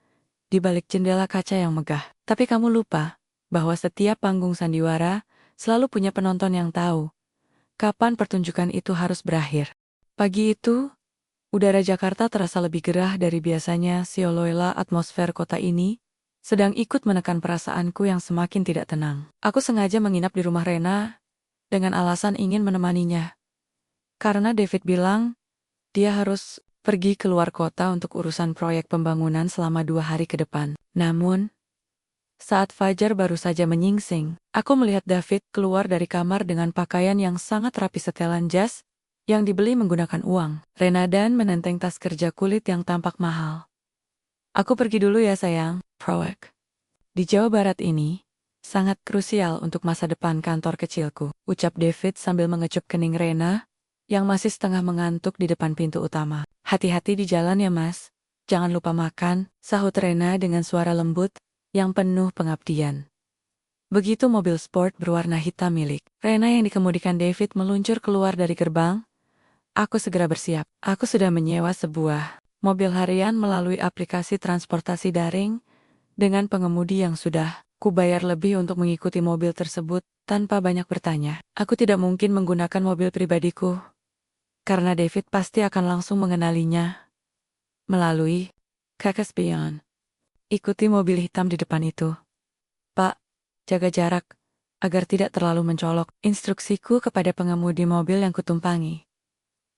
di balik jendela kaca yang megah. Tapi kamu lupa bahwa setiap panggung sandiwara selalu punya penonton yang tahu kapan pertunjukan itu harus berakhir. Pagi itu, udara Jakarta terasa lebih gerah dari biasanya. Seolah-olah atmosfer kota ini sedang ikut menekan perasaanku yang semakin tidak tenang. Aku sengaja menginap di rumah Rena dengan alasan ingin menemaninya. Karena David bilang dia harus pergi keluar kota untuk urusan proyek pembangunan selama 2 hari ke depan. Namun, saat fajar baru saja menyingsing, aku melihat David keluar dari kamar dengan pakaian yang sangat rapi setelan jas yang dibeli menggunakan uang. Rena dan menenteng tas kerja kulit yang tampak mahal. Aku pergi dulu ya sayang, proyek di Jawa Barat ini sangat krusial untuk masa depan kantor kecilku, ucap David sambil mengecup kening Rena yang masih setengah mengantuk di depan pintu utama. Hati-hati di jalan ya mas, jangan lupa makan, sahut Rena dengan suara lembut yang penuh pengabdian. Begitu mobil sport berwarna hitam milik Rena yang dikemudikan David meluncur keluar dari gerbang, aku segera bersiap. Aku sudah menyewa sebuah mobil harian melalui aplikasi transportasi daring dengan pengemudi yang sudah kubayar lebih untuk mengikuti mobil tersebut tanpa banyak bertanya. Aku tidak mungkin menggunakan mobil pribadiku, karena David pasti akan langsung mengenalinya melalui kakak spion. Ikuti mobil hitam di depan itu. Pak, jaga jarak agar tidak terlalu mencolok, instruksiku kepada pengemudi mobil yang kutumpangi.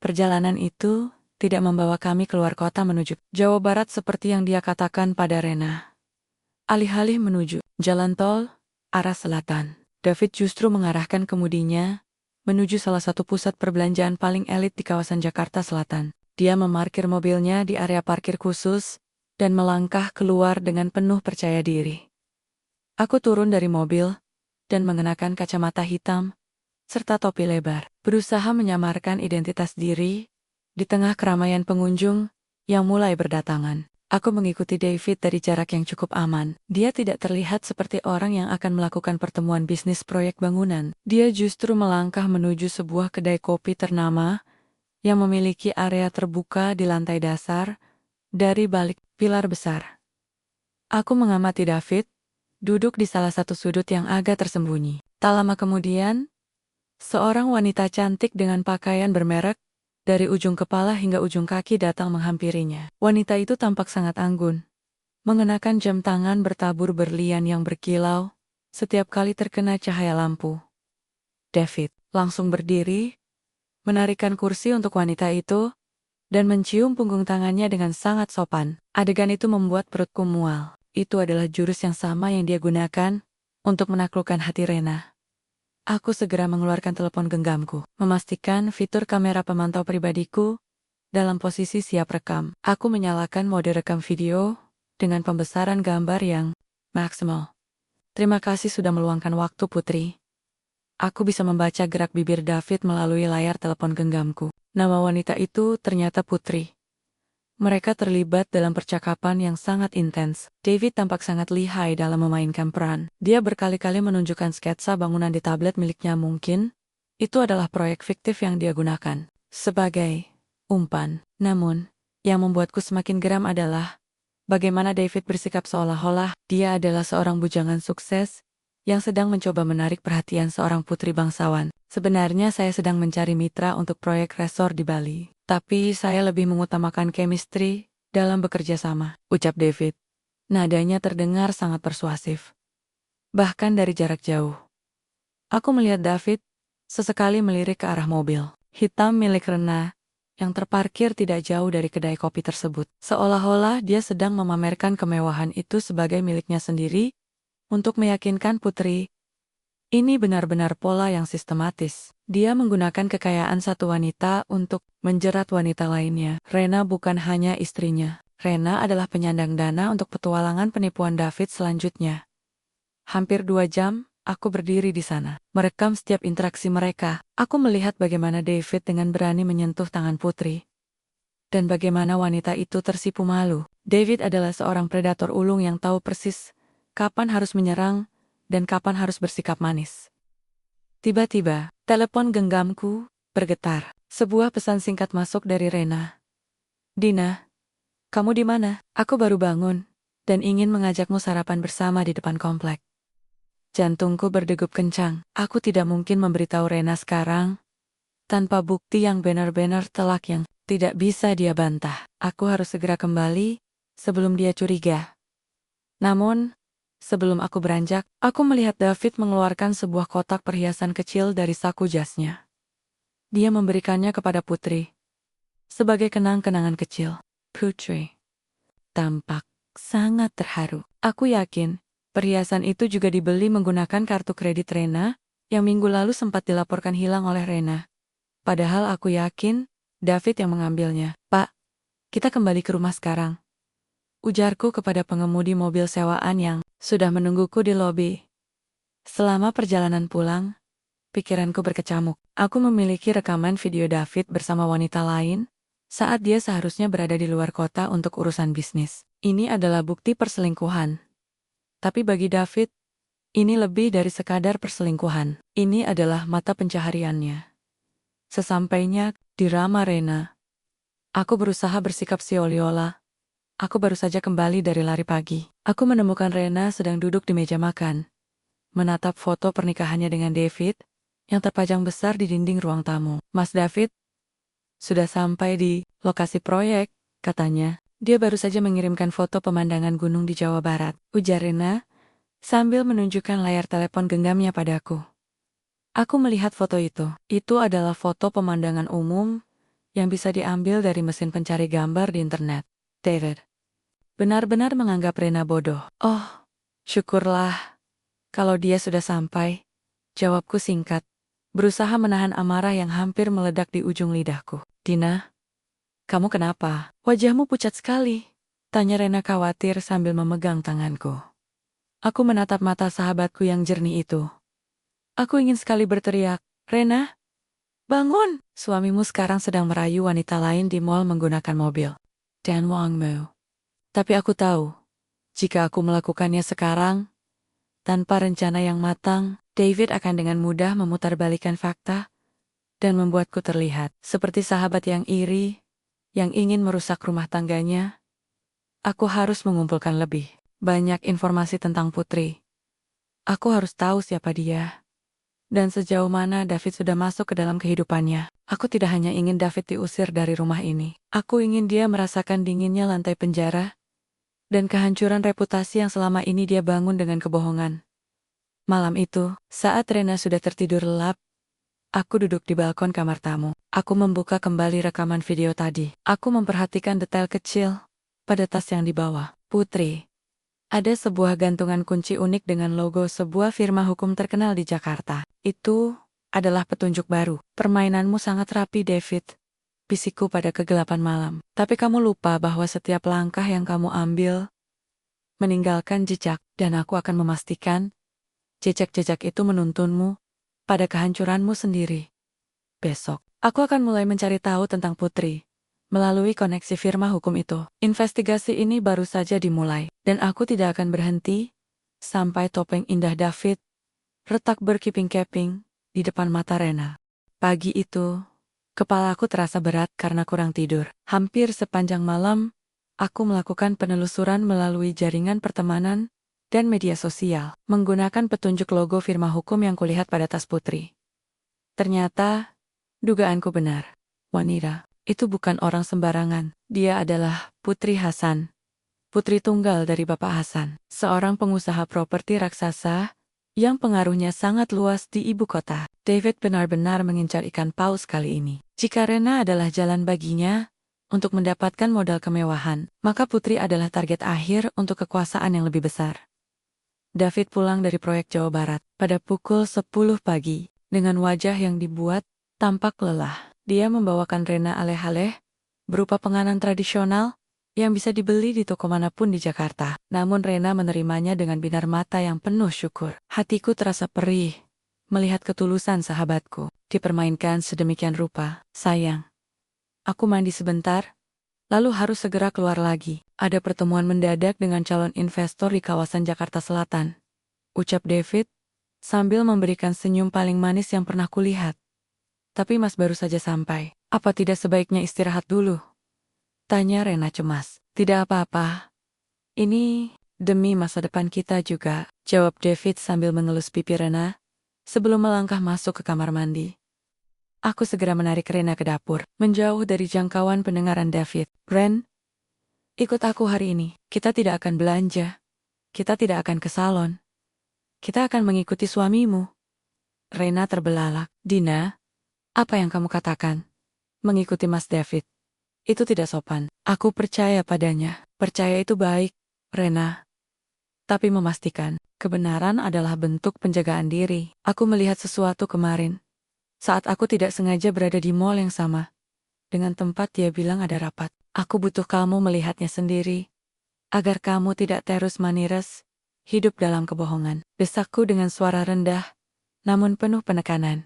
Perjalanan itu tidak membawa kami keluar kota menuju Jawa Barat seperti yang dia katakan pada Rena. Alih-alih menuju jalan tol arah selatan, David justru mengarahkan kemudinya menuju salah satu pusat perbelanjaan paling elit di kawasan Jakarta Selatan. Dia memarkir mobilnya di area parkir khusus dan melangkah keluar dengan penuh percaya diri. Aku turun dari mobil dan mengenakan kacamata hitam serta topi lebar, berusaha menyamarkan identitas diri di tengah keramaian pengunjung yang mulai berdatangan. Aku mengikuti David dari jarak yang cukup aman. Dia tidak terlihat seperti orang yang akan melakukan pertemuan bisnis proyek bangunan. Dia justru melangkah menuju sebuah kedai kopi ternama yang memiliki area terbuka di lantai dasar dari balik pilar besar. Aku mengamati David, duduk di salah satu sudut yang agak tersembunyi. Tak lama kemudian, seorang wanita cantik dengan pakaian bermerek dari ujung kepala hingga ujung kaki datang menghampirinya. Wanita itu tampak sangat anggun, mengenakan jam tangan bertabur berlian yang berkilau setiap kali terkena cahaya lampu. David langsung berdiri, menarikan kursi untuk wanita itu, dan mencium punggung tangannya dengan sangat sopan. Adegan itu membuat perutku mual. Itu adalah jurus yang sama yang dia gunakan untuk menaklukkan hati Rena. Aku segera mengeluarkan telepon genggamku, memastikan fitur kamera pemantau pribadiku dalam posisi siap rekam. Aku menyalakan mode rekam video dengan pembesaran gambar yang maksimal. Terima kasih sudah meluangkan waktu, Putri. Aku bisa membaca gerak bibir David melalui layar telepon genggamku. Nama wanita itu ternyata Putri. Mereka terlibat dalam percakapan yang sangat intens. David tampak sangat lihai dalam memainkan peran. Dia berkali-kali menunjukkan sketsa bangunan di tablet miliknya. Mungkin itu adalah proyek fiktif yang dia gunakan sebagai umpan. Namun, yang membuatku semakin geram adalah bagaimana David bersikap seolah-olah dia adalah seorang bujangan sukses yang sedang mencoba menarik perhatian seorang putri bangsawan. Sebenarnya saya sedang mencari mitra untuk proyek resort di Bali. Tapi saya lebih mengutamakan chemistry dalam bekerja sama, ucap David. Nadanya terdengar sangat persuasif. Bahkan dari jarak jauh. Aku melihat David sesekali melirik ke arah mobil hitam milik Rena yang terparkir tidak jauh dari kedai kopi tersebut. Seolah-olah dia sedang memamerkan kemewahan itu sebagai miliknya sendiri untuk meyakinkan Putri. Ini benar-benar pola yang sistematis. Dia menggunakan kekayaan satu wanita untuk menjerat wanita lainnya. Rena bukan hanya istrinya. Rena adalah penyandang dana untuk petualangan penipuan David selanjutnya. Hampir 2 jam, aku berdiri di sana, merekam setiap interaksi mereka. Aku melihat bagaimana David dengan berani menyentuh tangan Putri. Dan bagaimana wanita itu tersipu malu. David adalah seorang predator ulung yang tahu persis kapan harus menyerang dan kapan harus bersikap manis. Tiba-tiba, telepon genggamku bergetar. Sebuah pesan singkat masuk dari Rena. Dina, kamu di mana? Aku baru bangun dan ingin mengajakmu sarapan bersama di depan komplek. Jantungku berdegup kencang. Aku tidak mungkin memberitahu Rena sekarang tanpa bukti yang benar-benar telak yang tidak bisa dia bantah. Aku harus segera kembali sebelum dia curiga. Namun, sebelum aku beranjak, aku melihat David mengeluarkan sebuah kotak perhiasan kecil dari saku jasnya. Dia memberikannya kepada Putri sebagai kenang-kenangan kecil. Putri tampak sangat terharu. Aku yakin perhiasan itu juga dibeli menggunakan kartu kredit Rena yang minggu lalu sempat dilaporkan hilang oleh Rena. Padahal aku yakin David yang mengambilnya. Pak, kita kembali ke rumah sekarang. Ujarku kepada pengemudi mobil sewaan yang sudah menungguku di lobi. Selama perjalanan pulang, pikiranku berkecamuk. Aku memiliki rekaman video David bersama wanita lain saat dia seharusnya berada di luar kota untuk urusan bisnis. Ini adalah bukti perselingkuhan. Tapi bagi David, ini lebih dari sekadar perselingkuhan. Ini adalah mata pencahariannya. Sesampainya di Rama Rena, aku berusaha bersikap sioliola. Aku baru saja kembali dari lari pagi. Aku menemukan Rena sedang duduk di meja makan, menatap foto pernikahannya dengan David yang terpajang besar di dinding ruang tamu. Mas David sudah sampai di lokasi proyek, katanya. Dia baru saja mengirimkan foto pemandangan gunung di Jawa Barat, ujar Rena sambil menunjukkan layar telepon genggamnya padaku. Aku melihat foto itu. Itu adalah foto pemandangan umum yang bisa diambil dari mesin pencari gambar di internet. David benar-benar menganggap Rena bodoh. Oh, syukurlah kalau dia sudah sampai. Jawabku singkat, berusaha menahan amarah yang hampir meledak di ujung lidahku. Dina, kamu kenapa? Wajahmu pucat sekali, tanya Rena khawatir sambil memegang tanganku. Aku menatap mata sahabatku yang jernih itu. Aku ingin sekali berteriak, Rena, bangun! Suamimu sekarang sedang merayu wanita lain di mall menggunakan mobil. Dan Wangmu. Tapi aku tahu, jika aku melakukannya sekarang, tanpa rencana yang matang, David akan dengan mudah memutarbalikkan fakta dan membuatku terlihat seperti sahabat yang iri, yang ingin merusak rumah tangganya. Aku harus mengumpulkan lebih banyak informasi tentang Putri. Aku harus tahu siapa dia dan sejauh mana David sudah masuk ke dalam kehidupannya. Aku tidak hanya ingin David diusir dari rumah ini. Aku ingin dia merasakan dinginnya lantai penjara dan kehancuran reputasi yang selama ini dia bangun dengan kebohongan. Malam itu, saat Rena sudah tertidur lelap, aku duduk di balkon kamar tamu. Aku membuka kembali rekaman video tadi. Aku memperhatikan detail kecil pada tas yang dibawa. Putri. Ada sebuah gantungan kunci unik dengan logo sebuah firma hukum terkenal di Jakarta. Itu adalah petunjuk baru. Permainanmu sangat rapi, David. Bisikku pada kegelapan malam. Tapi kamu lupa bahwa setiap langkah yang kamu ambil meninggalkan jejak, dan aku akan memastikan jejak-jejak itu menuntunmu pada kehancuranmu sendiri. Besok, aku akan mulai mencari tahu tentang Putri melalui koneksi firma hukum itu. Investigasi ini baru saja dimulai, dan aku tidak akan berhenti sampai topeng indah David retak berkeping-keping di depan mata Rena. Pagi itu, kepalaku terasa berat karena kurang tidur. Hampir sepanjang malam, aku melakukan penelusuran melalui jaringan pertemanan dan media sosial, menggunakan petunjuk logo firma hukum yang kulihat pada tas Putri. Ternyata, dugaanku benar. Wanita itu bukan orang sembarangan. Dia adalah Putri Hasan, putri tunggal dari Bapak Hasan, seorang pengusaha properti raksasa yang pengaruhnya sangat luas di ibu kota. David benar-benar mengincar ikan paus kali ini. Jika Rena adalah jalan baginya untuk mendapatkan modal kemewahan, maka Putri adalah target akhir untuk kekuasaan yang lebih besar. David pulang dari proyek Jawa Barat pada pukul 10 pagi dengan wajah yang dibuat tampak lelah. Dia membawakan Rena aleh-aleh berupa penganan tradisional yang bisa dibeli di toko manapun di Jakarta. Namun Rena menerimanya dengan binar mata yang penuh syukur. Hatiku terasa perih melihat ketulusan sahabatku dipermainkan sedemikian rupa. Sayang, aku mandi sebentar, lalu harus segera keluar lagi. Ada pertemuan mendadak dengan calon investor di kawasan Jakarta Selatan, ucap David sambil memberikan senyum paling manis yang pernah kulihat. Tapi Mas baru saja sampai. Apa tidak sebaiknya istirahat dulu? Tanya Rena cemas. Tidak apa-apa. Ini demi masa depan kita juga, jawab David sambil mengelus pipi Rena sebelum melangkah masuk ke kamar mandi. Aku segera menarik Rena ke dapur, menjauh dari jangkauan pendengaran David. Ren, ikut aku hari ini. Kita tidak akan belanja. Kita tidak akan ke salon. Kita akan mengikuti suamimu. Rena terbelalak. Dina, apa yang kamu katakan? Mengikuti Mas David. Itu tidak sopan. Aku percaya padanya. Percaya itu baik, Rena. Tapi memastikan, kebenaran adalah bentuk penjagaan diri. Aku melihat sesuatu kemarin. Saat aku tidak sengaja berada di mall yang sama. Dengan tempat dia bilang ada rapat. Aku butuh kamu melihatnya sendiri. Agar kamu tidak terus-menerus hidup dalam kebohongan. Desakku dengan suara rendah, namun penuh penekanan.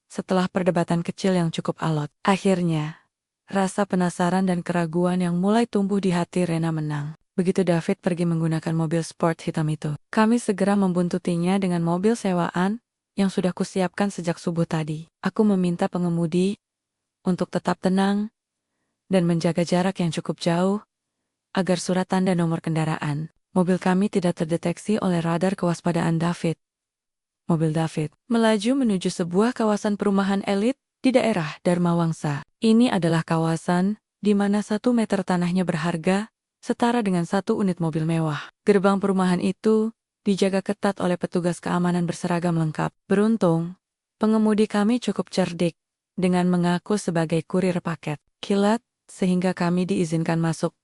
Setelah perdebatan kecil yang cukup alot, akhirnya, rasa penasaran dan keraguan yang mulai tumbuh di hati Rena menang. Begitu David pergi menggunakan mobil sport hitam itu, kami segera membuntutinya dengan mobil sewaan yang sudah kusiapkan sejak subuh tadi. Aku meminta pengemudi untuk tetap tenang dan menjaga jarak yang cukup jauh agar surat tanda nomor kendaraan mobil kami tidak terdeteksi oleh radar kewaspadaan David. Mobil David melaju menuju sebuah kawasan perumahan elit di daerah Dharma Wangsa. Ini adalah kawasan di mana 1 meter tanahnya berharga setara dengan 1 unit mobil mewah. Gerbang perumahan itu dijaga ketat oleh petugas keamanan berseragam lengkap. Beruntung, pengemudi kami cukup cerdik dengan mengaku sebagai kurir paket kilat sehingga kami diizinkan masuk.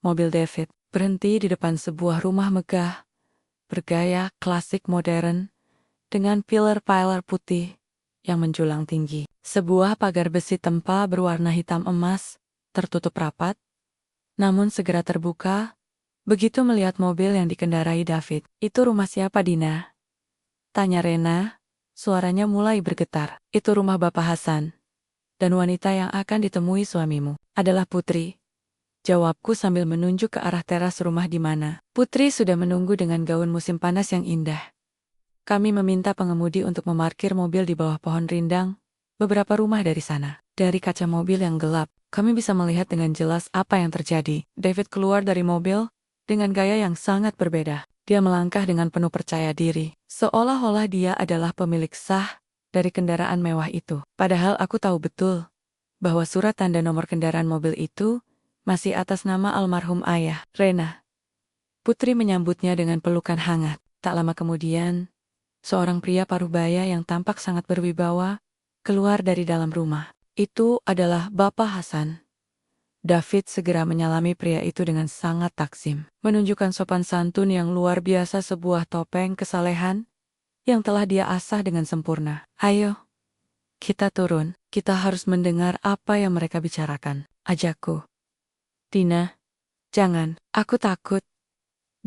Mobil David berhenti di depan sebuah rumah megah bergaya klasik modern dengan pilar-pilar putih yang menjulang tinggi. Sebuah pagar besi tempa berwarna hitam emas tertutup rapat, namun segera terbuka begitu melihat mobil yang dikendarai David. Itu rumah siapa, Dina? Tanya Rena, suaranya mulai bergetar. Itu rumah Bapak Hasan. Dan wanita yang akan ditemui suamimu adalah Putri. Jawabku sambil menunjuk ke arah teras rumah di mana Putri sudah menunggu dengan gaun musim panas yang indah. Kami meminta pengemudi untuk memarkir mobil di bawah pohon rindang, beberapa rumah dari sana. Dari kaca mobil yang gelap, kami bisa melihat dengan jelas apa yang terjadi. David keluar dari mobil dengan gaya yang sangat berbeda. Dia melangkah dengan penuh percaya diri, seolah-olah dia adalah pemilik sah dari kendaraan mewah itu. Padahal aku tahu betul bahwa surat tanda nomor kendaraan mobil itu masih atas nama almarhum ayah, Rena. Putri menyambutnya dengan pelukan hangat. Tak lama kemudian, seorang pria paruh-baya yang tampak sangat berwibawa keluar dari dalam rumah. Itu adalah Bapak Hasan. David segera menyalami pria itu dengan sangat takzim, menunjukkan sopan santun yang luar biasa, sebuah topeng kesalehan yang telah dia asah dengan sempurna. Ayo, kita turun. Kita harus mendengar apa yang mereka bicarakan, ajakku. Dina, jangan, aku takut,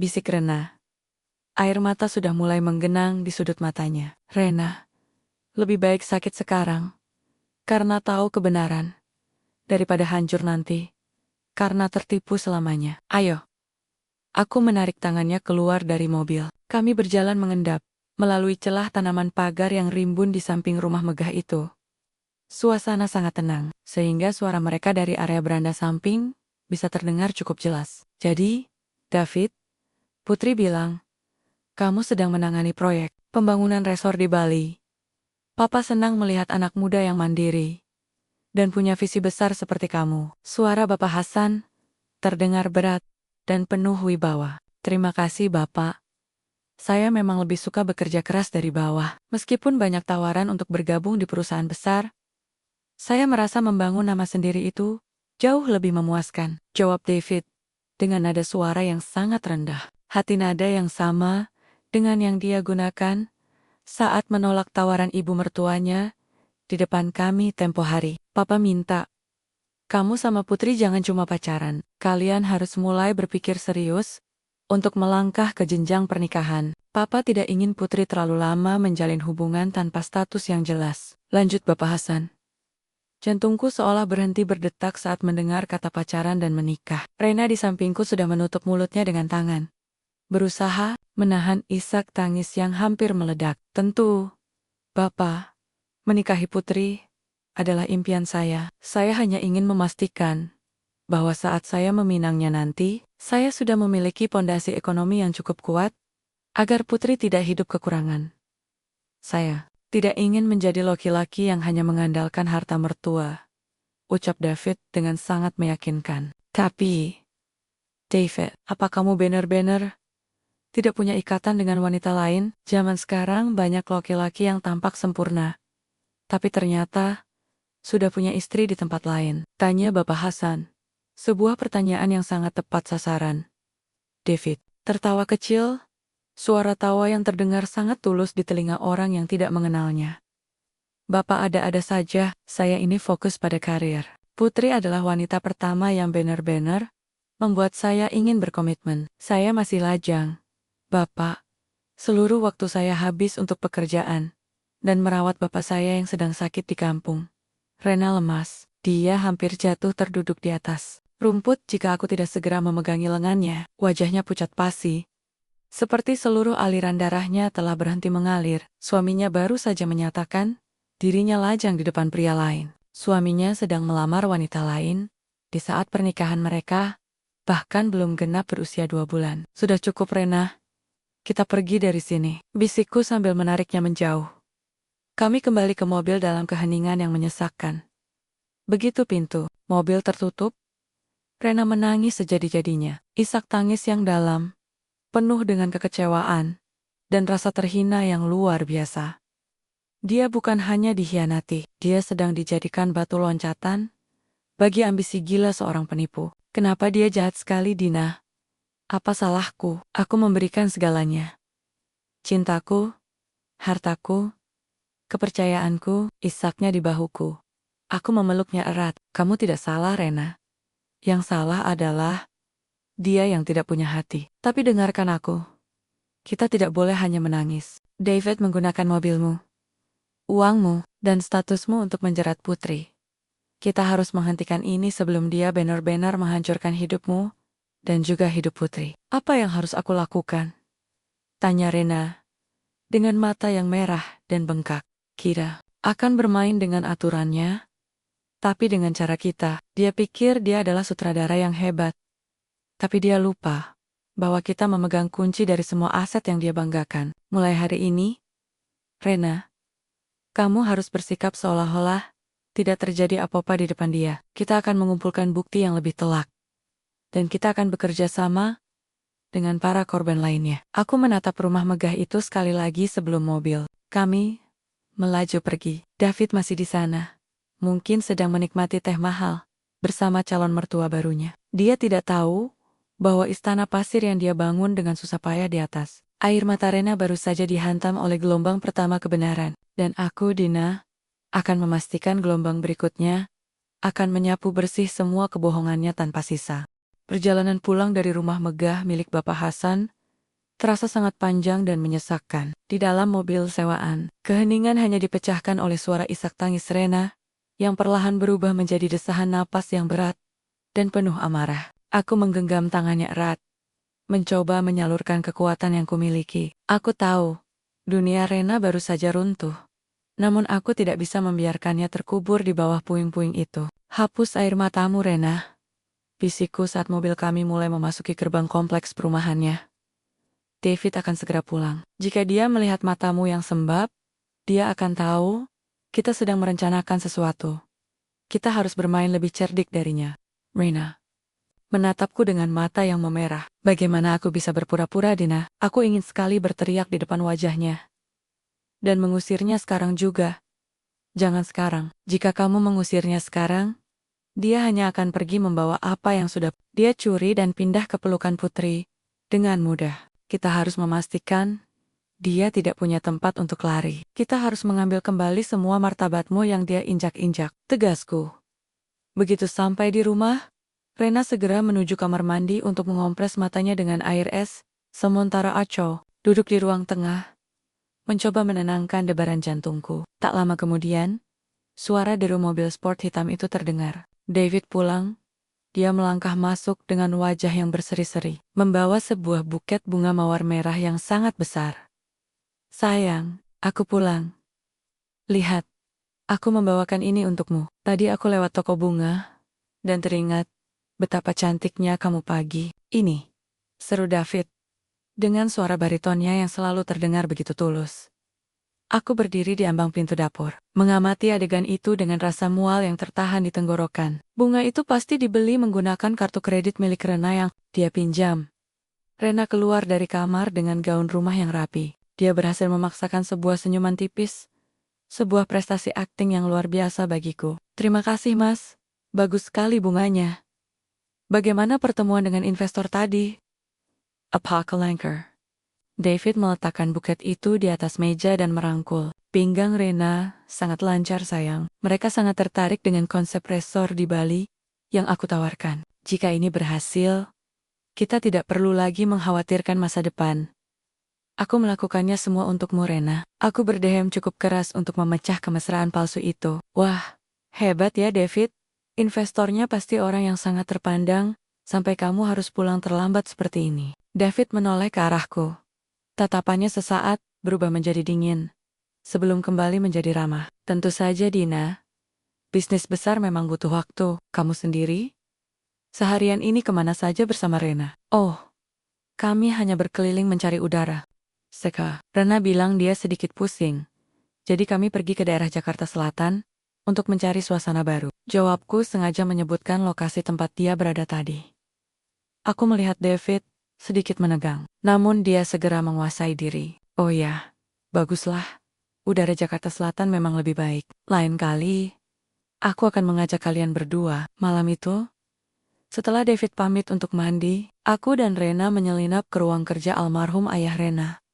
bisik Rena. Air mata sudah mulai menggenang di sudut matanya. Rena, lebih baik sakit sekarang, karena tahu kebenaran, daripada hancur nanti, karena tertipu selamanya. Ayo. Aku menarik tangannya keluar dari mobil. Kami berjalan mengendap, melalui celah tanaman pagar yang rimbun di samping rumah megah itu. Suasana sangat tenang, sehingga suara mereka dari area beranda samping bisa terdengar cukup jelas. Jadi, David, Putri bilang, kamu sedang menangani proyek pembangunan resor di Bali. Papa senang melihat anak muda yang mandiri dan punya visi besar seperti kamu. Suara Bapak Hasan terdengar berat dan penuh wibawa. Terima kasih, Bapak. Saya memang lebih suka bekerja keras dari bawah. Meskipun banyak tawaran untuk bergabung di perusahaan besar, saya merasa membangun nama sendiri itu jauh lebih memuaskan, jawab David dengan nada suara yang sangat rendah. Hati nada yang sama dengan yang dia gunakan saat menolak tawaran ibu mertuanya di depan kami tempo hari. Papa minta, kamu sama Putri jangan cuma pacaran. Kalian harus mulai berpikir serius untuk melangkah ke jenjang pernikahan. Papa tidak ingin Putri terlalu lama menjalin hubungan tanpa status yang jelas. Lanjut Bapak Hasan. Jantungku seolah berhenti berdetak saat mendengar kata pacaran dan menikah. Rena di sampingku sudah menutup mulutnya dengan tangan. berusaha menahan isak tangis yang hampir meledak. Tentu, Bapak, menikahi putri adalah impian saya. Saya hanya ingin memastikan bahwa saat saya meminangnya nanti, saya sudah memiliki pondasi ekonomi yang cukup kuat agar putri tidak hidup kekurangan. Saya tidak ingin menjadi laki-laki yang hanya mengandalkan harta mertua, ucap David dengan sangat meyakinkan. Tapi, David, apa kamu benar-benar tidak punya ikatan dengan wanita lain? Zaman sekarang banyak laki-laki yang tampak sempurna, tapi ternyata sudah punya istri di tempat lain. Tanya Bapak Hasan. Sebuah pertanyaan yang sangat tepat sasaran. David tertawa kecil, suara tawa yang terdengar sangat tulus di telinga orang yang tidak mengenalnya. Bapak ada-ada saja, saya ini fokus pada karir. Putri adalah wanita pertama yang benar-benar membuat saya ingin berkomitmen. Saya masih lajang, Bapak. Seluruh waktu saya habis untuk pekerjaan dan merawat bapak saya yang sedang sakit di kampung. Rena lemas. Dia hampir jatuh terduduk di atas rumput jika aku tidak segera memegangi lengannya. Wajahnya pucat pasi. Seperti seluruh aliran darahnya telah berhenti mengalir. Suaminya baru saja menyatakan dirinya lajang di depan pria lain. Suaminya sedang melamar wanita lain di saat pernikahan mereka bahkan belum genap berusia 2 bulan. Sudah cukup, Rena. Kita pergi dari sini, bisikku sambil menariknya menjauh. Kami kembali ke mobil dalam keheningan yang menyesakkan. Begitu pintu mobil tertutup, Rena menangis sejadi-jadinya. Isak tangis yang dalam, penuh dengan kekecewaan, dan rasa terhina yang luar biasa. Dia bukan hanya dikhianati, dia sedang dijadikan batu loncatan bagi ambisi gila seorang penipu. Kenapa dia jahat sekali, Dina? Apa salahku? Aku memberikan segalanya. Cintaku, hartaku, kepercayaanku, isaknya di bahuku. Aku memeluknya erat. Kamu tidak salah, Rena. Yang salah adalah dia yang tidak punya hati. Tapi dengarkan aku. Kita tidak boleh hanya menangis. David menggunakan mobilmu, uangmu, dan statusmu untuk menjerat putri. Kita harus menghentikan ini sebelum dia benar-benar menghancurkan hidupmu dan juga hidup putri. Apa yang harus aku lakukan? Tanya Rena dengan mata yang merah dan bengkak. Kita akan bermain dengan aturannya, tapi dengan cara kita. Dia pikir dia adalah sutradara yang hebat. Tapi dia lupa bahwa kita memegang kunci dari semua aset yang dia banggakan. Mulai hari ini, Rena, kamu harus bersikap seolah-olah tidak terjadi apa-apa di depan dia. Kita akan mengumpulkan bukti yang lebih telak. Dan kita akan bekerja sama dengan para korban lainnya. Aku menatap rumah megah itu sekali lagi sebelum mobil kami melaju pergi. David masih di sana. Mungkin sedang menikmati teh mahal bersama calon mertua barunya. Dia tidak tahu bahwa istana pasir yang dia bangun dengan susah payah di atas. Air mata Rena baru saja dihantam oleh gelombang pertama kebenaran. Dan aku, Dina, akan memastikan gelombang berikutnya akan menyapu bersih semua kebohongannya tanpa sisa. Perjalanan pulang dari rumah megah milik Bapak Hasan terasa sangat panjang dan menyesakkan. Di dalam mobil sewaan, keheningan hanya dipecahkan oleh suara isak tangis Rena yang perlahan berubah menjadi desahan napas yang berat dan penuh amarah. Aku menggenggam tangannya erat, mencoba menyalurkan kekuatan yang kumiliki. Aku tahu, dunia Rena baru saja runtuh. Namun aku tidak bisa membiarkannya terkubur di bawah puing-puing itu. Hapus air matamu, Rena, bisikku saat mobil kami mulai memasuki gerbang kompleks perumahannya. David akan segera pulang. Jika dia melihat matamu yang sembab, dia akan tahu kita sedang merencanakan sesuatu. Kita harus bermain lebih cerdik darinya. Rena menatapku dengan mata yang memerah. Bagaimana aku bisa berpura-pura, Dina? Aku ingin sekali berteriak di depan wajahnya. Dan mengusirnya sekarang juga. Jangan sekarang. Jika kamu mengusirnya sekarang, dia hanya akan pergi membawa apa yang sudah dia curi dan pindah ke pelukan putri dengan mudah. Kita harus memastikan dia tidak punya tempat untuk lari. Kita harus mengambil kembali semua martabatmu yang dia injak-injak, tegasku. Begitu sampai di rumah, Rena segera menuju kamar mandi untuk mengompres matanya dengan air es, sementara Aco duduk di ruang tengah, mencoba menenangkan debaran jantungku. Tak lama kemudian, suara deru mobil sport hitam itu terdengar. David pulang, Dia melangkah masuk dengan wajah yang berseri-seri, membawa sebuah buket bunga mawar merah yang sangat besar. Sayang, aku pulang. Lihat, aku membawakan ini untukmu. Tadi aku lewat toko bunga, dan teringat betapa cantiknya kamu pagi ini. Seru David, dengan suara baritonnya yang selalu terdengar begitu tulus. Aku berdiri di ambang pintu dapur, mengamati adegan itu dengan rasa mual yang tertahan di tenggorokan. Bunga itu pasti dibeli menggunakan kartu kredit milik Rena yang dia pinjam. Rena keluar dari kamar dengan gaun rumah yang rapi. Dia berhasil memaksakan sebuah senyuman tipis. Sebuah prestasi akting yang luar biasa bagiku. Terima kasih, Mas. Bagus sekali bunganya. Bagaimana pertemuan dengan investor tadi? Apocalypse. David meletakkan buket itu di atas meja dan merangkul. Pinggang Rena sangat lancar sayang. Mereka sangat tertarik dengan konsep resort di Bali yang aku tawarkan. Jika ini berhasil, kita tidak perlu lagi mengkhawatirkan masa depan. Aku melakukannya semua untukmu Rena. Aku berdehem cukup keras untuk memecah kemesraan palsu itu. Wah, hebat ya David. Investornya pasti orang yang sangat terpandang, sampai kamu harus pulang terlambat seperti ini. David menoleh ke arahku. Tatapannya sesaat berubah menjadi dingin, sebelum kembali menjadi ramah. Tentu saja Dina, bisnis besar memang butuh waktu. Kamu sendiri? Seharian ini kemana saja bersama Rena? Oh, kami hanya berkeliling mencari udara. Rena bilang dia sedikit pusing, jadi kami pergi ke daerah Jakarta Selatan untuk mencari suasana baru. Jawabku sengaja menyebutkan lokasi tempat dia berada tadi. Aku melihat David sedikit menegang. Namun dia segera menguasai diri. Oh ya, baguslah. Udara Jakarta Selatan memang lebih baik. Lain kali, aku akan mengajak kalian berdua. Malam itu, setelah David pamit untuk mandi, aku dan Rena menyelinap ke ruang kerja almarhum ayah Rena.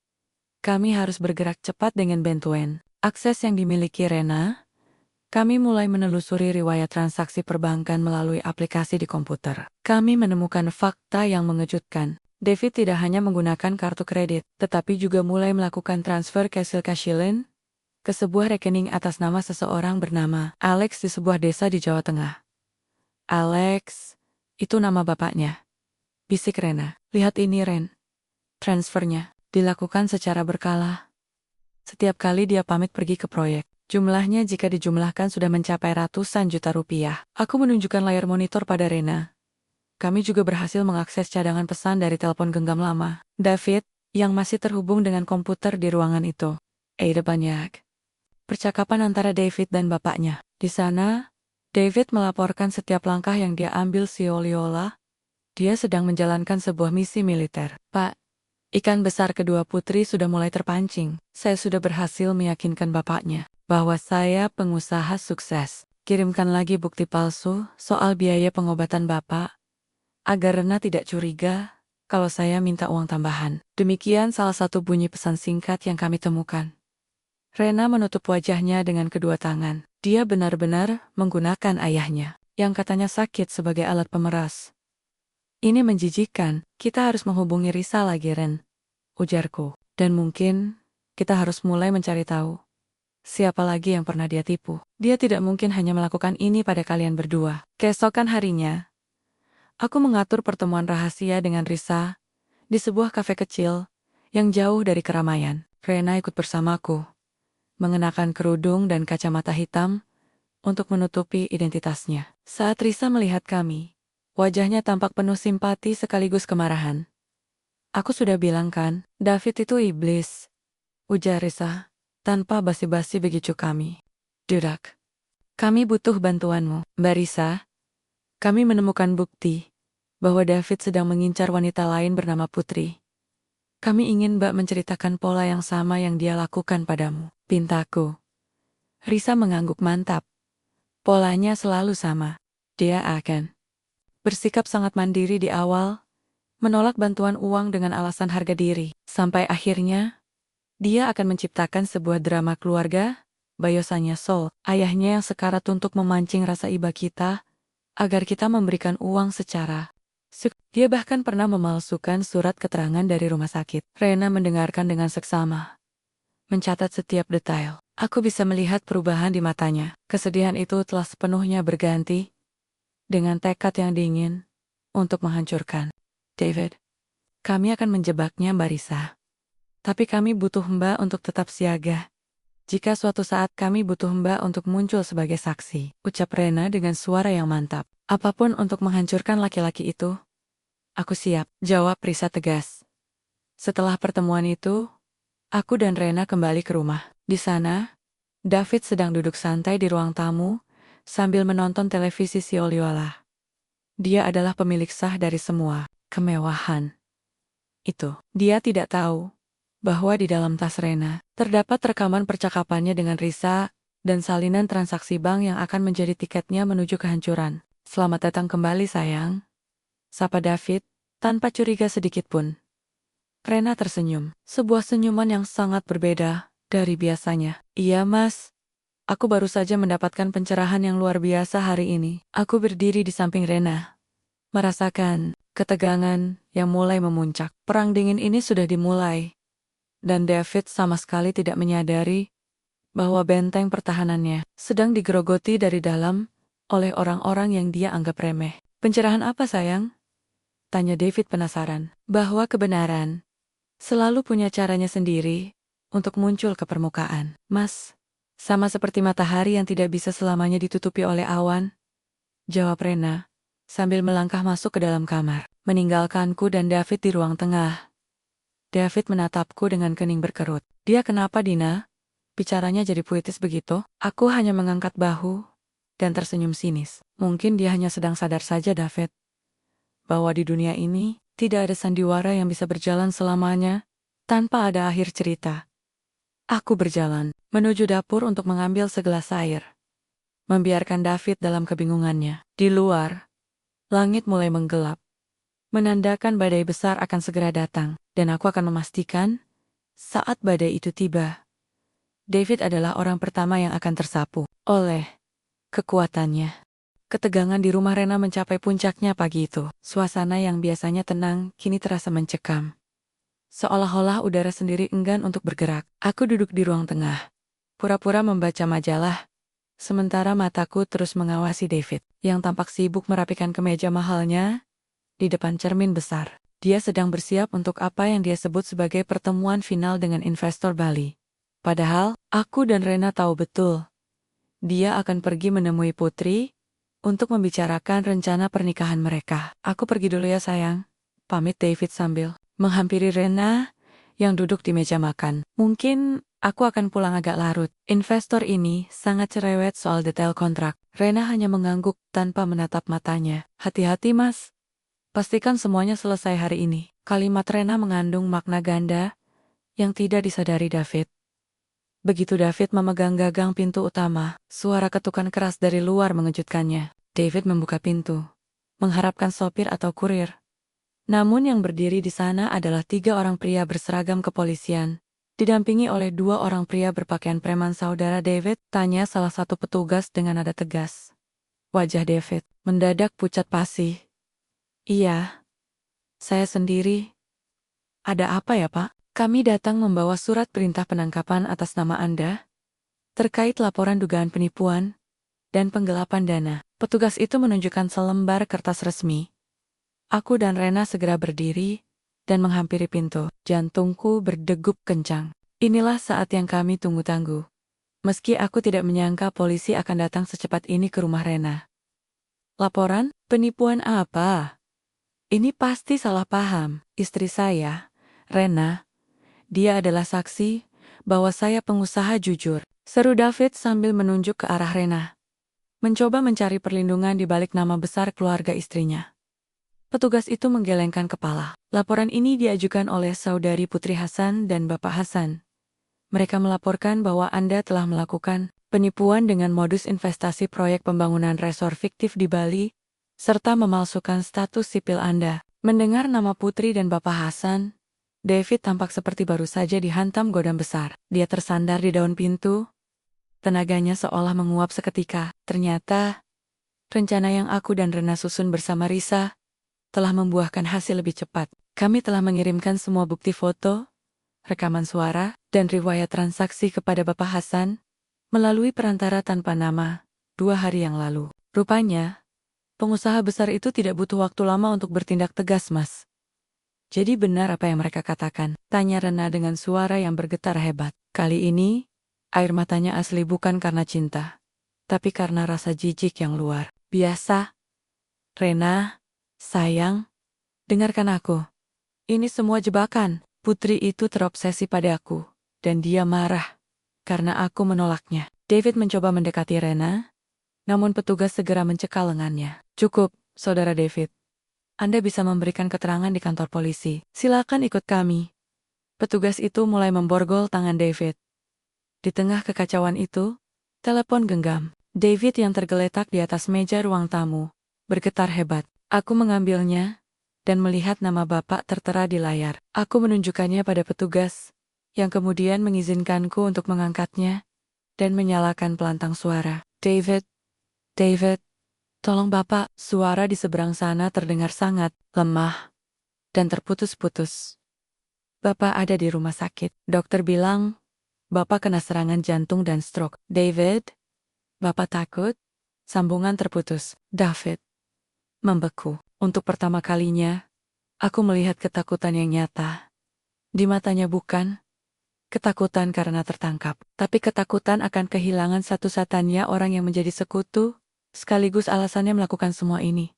Kami harus bergerak cepat dengan bantuan akses yang dimiliki Rena. Kami mulai menelusuri riwayat transaksi perbankan melalui aplikasi di komputer. Kami menemukan fakta yang mengejutkan. David tidak hanya menggunakan kartu kredit, tetapi juga mulai melakukan transfer Kashilin ke sebuah rekening atas nama seseorang bernama Alex di sebuah desa di Jawa Tengah. Alex, itu nama bapaknya. Bisik Rena. Lihat ini Ren. Transfernya dilakukan secara berkala. Setiap kali dia pamit pergi ke proyek. Jumlahnya jika dijumlahkan sudah mencapai ratusan juta rupiah. Aku menunjukkan layar monitor pada Rena. Kami juga berhasil mengakses cadangan pesan dari telepon genggam lama. David, yang masih terhubung dengan komputer di ruangan itu. Ada banyak percakapan antara David dan bapaknya. Di sana, David melaporkan setiap langkah yang dia ambil seolah-olah dia sedang menjalankan sebuah misi militer. Pak, ikan besar kedua putri sudah mulai terpancing. Saya sudah berhasil meyakinkan bapaknya bahwa saya pengusaha sukses. Kirimkan lagi bukti palsu soal biaya pengobatan bapak, agar Rena tidak curiga kalau saya minta uang tambahan. Demikian salah satu bunyi pesan singkat yang kami temukan. Rena menutup wajahnya dengan kedua tangan. Dia benar-benar menggunakan ayahnya, yang katanya sakit sebagai alat pemeras. Ini menjijikkan, kita harus menghubungi Risa lagi Ren, ujarku. Dan mungkin, kita harus mulai mencari tahu siapa lagi yang pernah dia tipu. Dia tidak mungkin hanya melakukan ini pada kalian berdua. Keesokan harinya, aku mengatur pertemuan rahasia dengan Risa di sebuah kafe kecil yang jauh dari keramaian. Rena ikut bersamaku, mengenakan kerudung dan kacamata hitam untuk menutupi identitasnya. Saat Risa melihat kami, wajahnya tampak penuh simpati sekaligus kemarahan. Aku sudah bilang kan, David itu iblis, ujar Risa, tanpa basa-basi begitu kami. Dudak, kami butuh bantuanmu, Mbak Risa. Kami menemukan bukti bahwa David sedang mengincar wanita lain bernama Putri. Kami ingin Mbak menceritakan pola yang sama yang dia lakukan padamu. Pintaku. Risa mengangguk mantap. Polanya selalu sama. Dia akan bersikap sangat mandiri di awal, menolak bantuan uang dengan alasan harga diri. Sampai akhirnya, dia akan menciptakan sebuah drama keluarga, Bayosanya Sol, ayahnya yang sekarat untuk memancing rasa iba kita, agar kita memberikan uang secara Dia bahkan pernah memalsukan surat keterangan dari rumah sakit. Rena mendengarkan dengan seksama, mencatat setiap detail. Aku bisa melihat perubahan di matanya. Kesedihan itu telah sepenuhnya berganti dengan tekad yang dingin untuk menghancurkan. David, kami akan menjebaknya, Mbak Risa. Tapi kami butuh Mbak untuk tetap siaga. Jika suatu saat kami butuh Mbak untuk muncul sebagai saksi, ucap Rena dengan suara yang mantap. Apapun untuk menghancurkan laki-laki itu, aku siap, jawab Risa tegas. Setelah pertemuan itu, aku dan Rena kembali ke rumah. Di sana, David sedang duduk santai di ruang tamu, sambil menonton televisi Sioliola. Dia adalah pemilik sah dari semua kemewahan itu. Dia tidak tahu bahwa di dalam tas Rena terdapat rekaman percakapannya dengan Risa dan salinan transaksi bank yang akan menjadi tiketnya menuju kehancuran. Selamat datang kembali, sayang, sapa David, tanpa curiga sedikit pun. Rena tersenyum, sebuah senyuman yang sangat berbeda dari biasanya. Iya, Mas. Aku baru saja mendapatkan pencerahan yang luar biasa hari ini. Aku berdiri di samping Rena, merasakan ketegangan yang mulai memuncak. Perang dingin ini sudah dimulai, dan David sama sekali tidak menyadari bahwa benteng pertahanannya sedang digerogoti dari dalam oleh orang-orang yang dia anggap remeh. Pencerahan apa, sayang? Tanya David penasaran. Bahwa kebenaran selalu punya caranya sendiri untuk muncul ke permukaan. Mas, sama seperti matahari yang tidak bisa selamanya ditutupi oleh awan, jawab Rena, sambil melangkah masuk ke dalam kamar, meninggalkanku dan David di ruang tengah. David menatapku dengan kening berkerut. Dia kenapa, Dina? Bicaranya jadi puitis begitu? Aku hanya mengangkat bahu dan tersenyum sinis. Mungkin dia hanya sedang sadar saja, David, bahwa di dunia ini tidak ada sandiwara yang bisa berjalan selamanya tanpa ada akhir cerita. Aku berjalan menuju dapur untuk mengambil segelas air, membiarkan David dalam kebingungannya. Di luar, langit mulai menggelap, menandakan badai besar akan segera datang, dan aku akan memastikan saat badai itu tiba, David adalah orang pertama yang akan tersapu oleh kekuatannya. Ketegangan di rumah Rena mencapai puncaknya pagi itu. Suasana yang biasanya tenang kini terasa mencekam. Seolah-olah udara sendiri enggan untuk bergerak. Aku duduk di ruang tengah, pura-pura membaca majalah, sementara mataku terus mengawasi David, yang tampak sibuk merapikan kemeja mahalnya di depan cermin besar. Dia sedang bersiap untuk apa yang dia sebut sebagai pertemuan final dengan investor Bali. Padahal, aku dan Rena tahu betul, dia akan pergi menemui Putri untuk membicarakan rencana pernikahan mereka. Aku pergi dulu ya, sayang, pamit David sambil menghampiri Rena yang duduk di meja makan. Mungkin aku akan pulang agak larut. Investor ini sangat cerewet soal detail kontrak. Rena hanya mengangguk tanpa menatap matanya. Hati-hati, Mas. Pastikan semuanya selesai hari ini. Kalimat Rena mengandung makna ganda yang tidak disadari David. Begitu David memegang gagang pintu utama, suara ketukan keras dari luar mengejutkannya. David membuka pintu, mengharapkan sopir atau kurir. Namun yang berdiri di sana adalah 3 orang pria berseragam kepolisian, didampingi oleh 2 orang pria berpakaian preman. Saudara David, tanya salah satu petugas dengan nada tegas. Wajah David mendadak pucat pasi. Iya, saya sendiri. Ada apa ya, Pak? Kami datang membawa surat perintah penangkapan atas nama Anda terkait laporan dugaan penipuan dan penggelapan dana. Petugas itu menunjukkan selembar kertas resmi. Aku dan Rena segera berdiri dan menghampiri pintu. Jantungku berdegup kencang. Inilah saat yang kami tunggu-tunggu. Meski aku tidak menyangka polisi akan datang secepat ini ke rumah Rena. Laporan? Penipuan apa? Ini pasti salah paham. Istri saya, Rena, dia adalah saksi bahwa saya pengusaha jujur, seru David sambil menunjuk ke arah Rena. Mencoba mencari perlindungan di balik nama besar keluarga istrinya. Petugas itu menggelengkan kepala. Laporan ini diajukan oleh saudari Putri Hasan dan Bapak Hasan. Mereka melaporkan bahwa Anda telah melakukan penipuan dengan modus investasi proyek pembangunan resor fiktif di Bali, serta memalsukan status sipil Anda. Mendengar nama Putri dan Bapak Hasan, David tampak seperti baru saja dihantam godam besar. Dia tersandar di daun pintu. Tenaganya seolah menguap seketika. Ternyata, rencana yang aku dan Rena susun bersama Risa telah membuahkan hasil lebih cepat. Kami telah mengirimkan semua bukti foto, rekaman suara, dan riwayat transaksi kepada Bapak Hasan melalui perantara tanpa nama 2 hari yang lalu. Rupanya, Pengusaha besar itu tidak butuh waktu lama untuk bertindak tegas, Mas. Jadi benar apa yang mereka katakan? Tanya Rena dengan suara yang bergetar hebat. Kali ini, air matanya asli bukan karena cinta, tapi karena rasa jijik yang luar biasa. Rena, sayang, dengarkan aku. Ini semua jebakan. Putri itu terobsesi padaku, dan dia marah karena aku menolaknya. David mencoba mendekati Rena, namun petugas segera mencekal lengannya. Cukup, Saudara David. Anda bisa memberikan keterangan di kantor polisi. Silakan ikut kami. Petugas itu mulai memborgol tangan David. Di tengah kekacauan itu, telepon genggam. David yang tergeletak di atas meja ruang tamu bergetar hebat. Aku mengambilnya dan melihat nama Bapak tertera di layar. Aku menunjukkannya pada petugas, yang kemudian mengizinkanku untuk mengangkatnya dan menyalakan pelantang suara. David, David, tolong Bapak. Suara di seberang sana terdengar sangat lemah dan terputus-putus. Bapak ada di rumah sakit. Dokter bilang, Bapak kena serangan jantung dan stroke. David, Bapak takut? Sambungan terputus. David membeku. Untuk pertama kalinya, aku melihat ketakutan yang nyata. Di matanya bukan ketakutan karena tertangkap, tapi ketakutan akan kehilangan satu-satunya orang yang menjadi sekutu, sekaligus alasannya melakukan semua ini.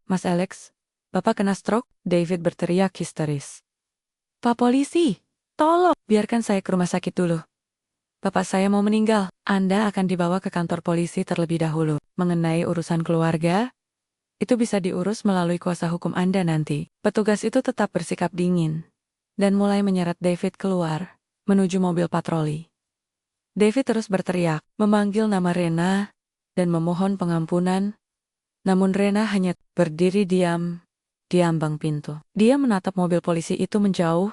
Mas Alex, Bapak kena stroke? David berteriak histeris. Pak polisi, tolong, biarkan saya ke rumah sakit dulu. Bapak saya mau meninggal. Anda akan dibawa ke kantor polisi terlebih dahulu. Mengenai urusan keluarga, itu bisa diurus melalui kuasa hukum Anda nanti. Petugas itu tetap bersikap dingin dan mulai menyeret David keluar, menuju mobil patroli. David terus berteriak, memanggil nama Rena, dan memohon pengampunan. Namun Rena hanya berdiri diam di ambang pintu. Dia menatap mobil polisi itu menjauh,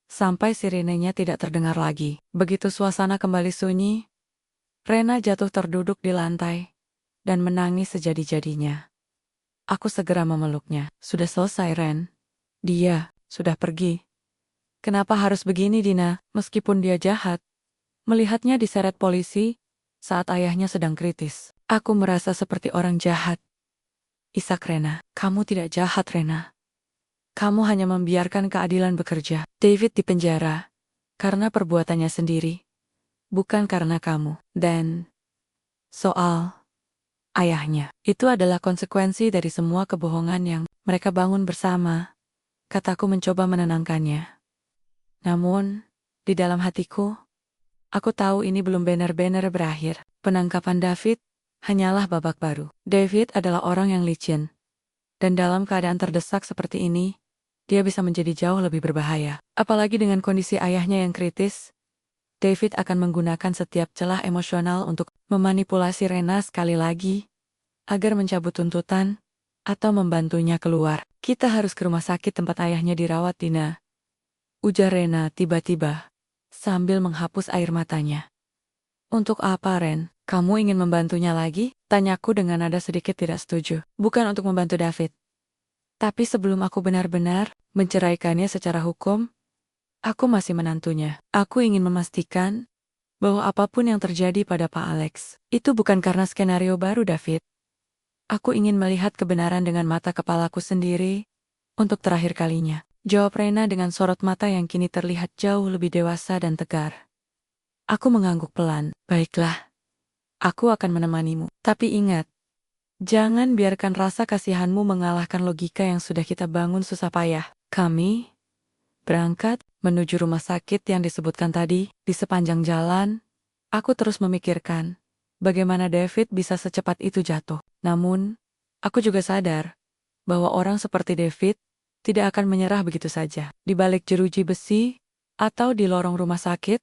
sampai sirenenya tidak terdengar lagi. Begitu suasana kembali sunyi, Rena jatuh terduduk di lantai, dan menangis sejadi-jadinya. Aku segera memeluknya. Sudah selesai, Ren. Dia sudah pergi. Kenapa harus begini, Dina? Meskipun dia jahat, melihatnya diseret polisi saat ayahnya sedang kritis. Aku merasa seperti orang jahat. Isak Rena, kamu tidak jahat, Rena. Kamu hanya membiarkan keadilan bekerja. David dipenjara karena perbuatannya sendiri, bukan karena kamu. Dan soal ayahnya, itu adalah konsekuensi dari semua kebohongan yang mereka bangun bersama. Kataku mencoba menenangkannya. Namun, di dalam hatiku, aku tahu ini belum benar-benar berakhir. Penangkapan David hanyalah babak baru. David adalah orang yang licin. Dan dalam keadaan terdesak seperti ini, dia bisa menjadi jauh lebih berbahaya. Apalagi dengan kondisi ayahnya yang kritis, David akan menggunakan setiap celah emosional untuk memanipulasi Rena sekali lagi, agar mencabut tuntutan, atau membantunya keluar. Kita harus ke rumah sakit tempat ayahnya dirawat, Dina. Ujar Rena tiba-tiba, sambil menghapus air matanya. Untuk apa, Ren? Kamu ingin membantunya lagi? Tanyaku dengan nada sedikit tidak setuju. Bukan untuk membantu David. Tapi sebelum aku benar-benar menceraikannya secara hukum, aku masih menantunya. Aku ingin memastikan bahwa apapun yang terjadi pada Pak Alex, itu bukan karena skenario baru David. Aku ingin melihat kebenaran dengan mata kepalaku sendiri, untuk terakhir kalinya. Jawab Rena dengan sorot mata yang kini terlihat jauh lebih dewasa dan tegar. Aku mengangguk pelan. Baiklah, aku akan menemanimu. Tapi ingat, jangan biarkan rasa kasihanmu mengalahkan logika yang sudah kita bangun susah payah. Kami berangkat menuju rumah sakit yang disebutkan tadi. Di sepanjang jalan, aku terus memikirkan bagaimana David bisa secepat itu jatuh. Namun, aku juga sadar bahwa orang seperti David tidak akan menyerah begitu saja. Di balik jeruji besi atau di lorong rumah sakit,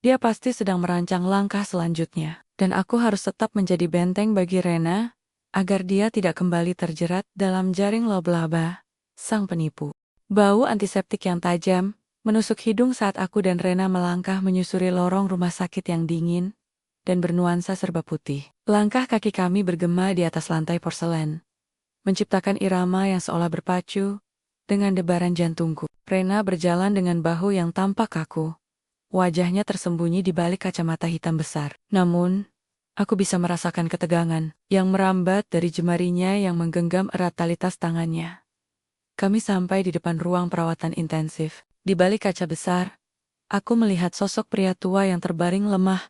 dia pasti sedang merancang langkah selanjutnya. Dan aku harus tetap menjadi benteng bagi Rena, agar dia tidak kembali terjerat dalam jaring laba-laba sang penipu. Bau antiseptik yang tajam menusuk hidung saat aku dan Rena melangkah menyusuri lorong rumah sakit yang dingin dan bernuansa serba putih. Langkah kaki kami bergema di atas lantai porselen, menciptakan irama yang seolah berpacu dengan debaran jantungku. Rena berjalan dengan bahu yang tampak kaku. Wajahnya tersembunyi di balik kacamata hitam besar. Namun, Aku bisa merasakan ketegangan yang merambat dari jemarinya yang menggenggam erat tali tas tangannya. Kami sampai di depan ruang perawatan intensif. Di balik kaca besar, aku melihat sosok pria tua yang terbaring lemah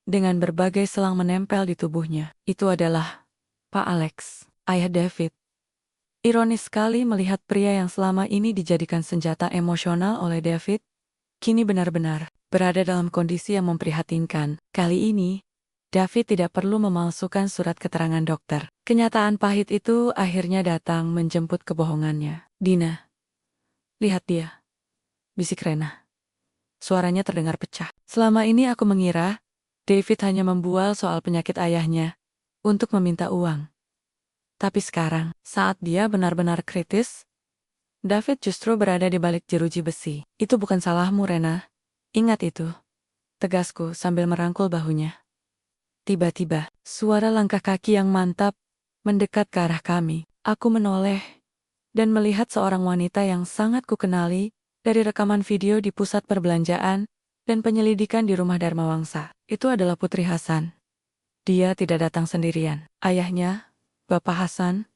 dengan berbagai selang menempel di tubuhnya. Itu adalah Pak Alex, ayah David. Ironis sekali melihat pria yang selama ini dijadikan senjata emosional oleh David, kini benar-benar berada dalam kondisi yang memprihatinkan. Kali ini, David tidak perlu memalsukan surat keterangan dokter. Kenyataan pahit itu akhirnya datang menjemput kebohongannya. Dina, lihat dia, bisik Rena. Suaranya terdengar pecah. Selama ini aku mengira David hanya membual soal penyakit ayahnya untuk meminta uang. Tapi sekarang, saat dia benar-benar kritis, David justru berada di balik jeruji besi. Itu bukan salahmu, Rena. Ingat itu, tegasku sambil merangkul bahunya. Tiba-tiba, suara langkah kaki yang mantap mendekat ke arah kami. Aku menoleh dan melihat seorang wanita yang sangat kukenali dari rekaman video di pusat perbelanjaan dan penyelidikan di rumah Dharma Wangsa. Itu adalah Putri Hasan. Dia tidak datang sendirian. Ayahnya, Bapak Hasan,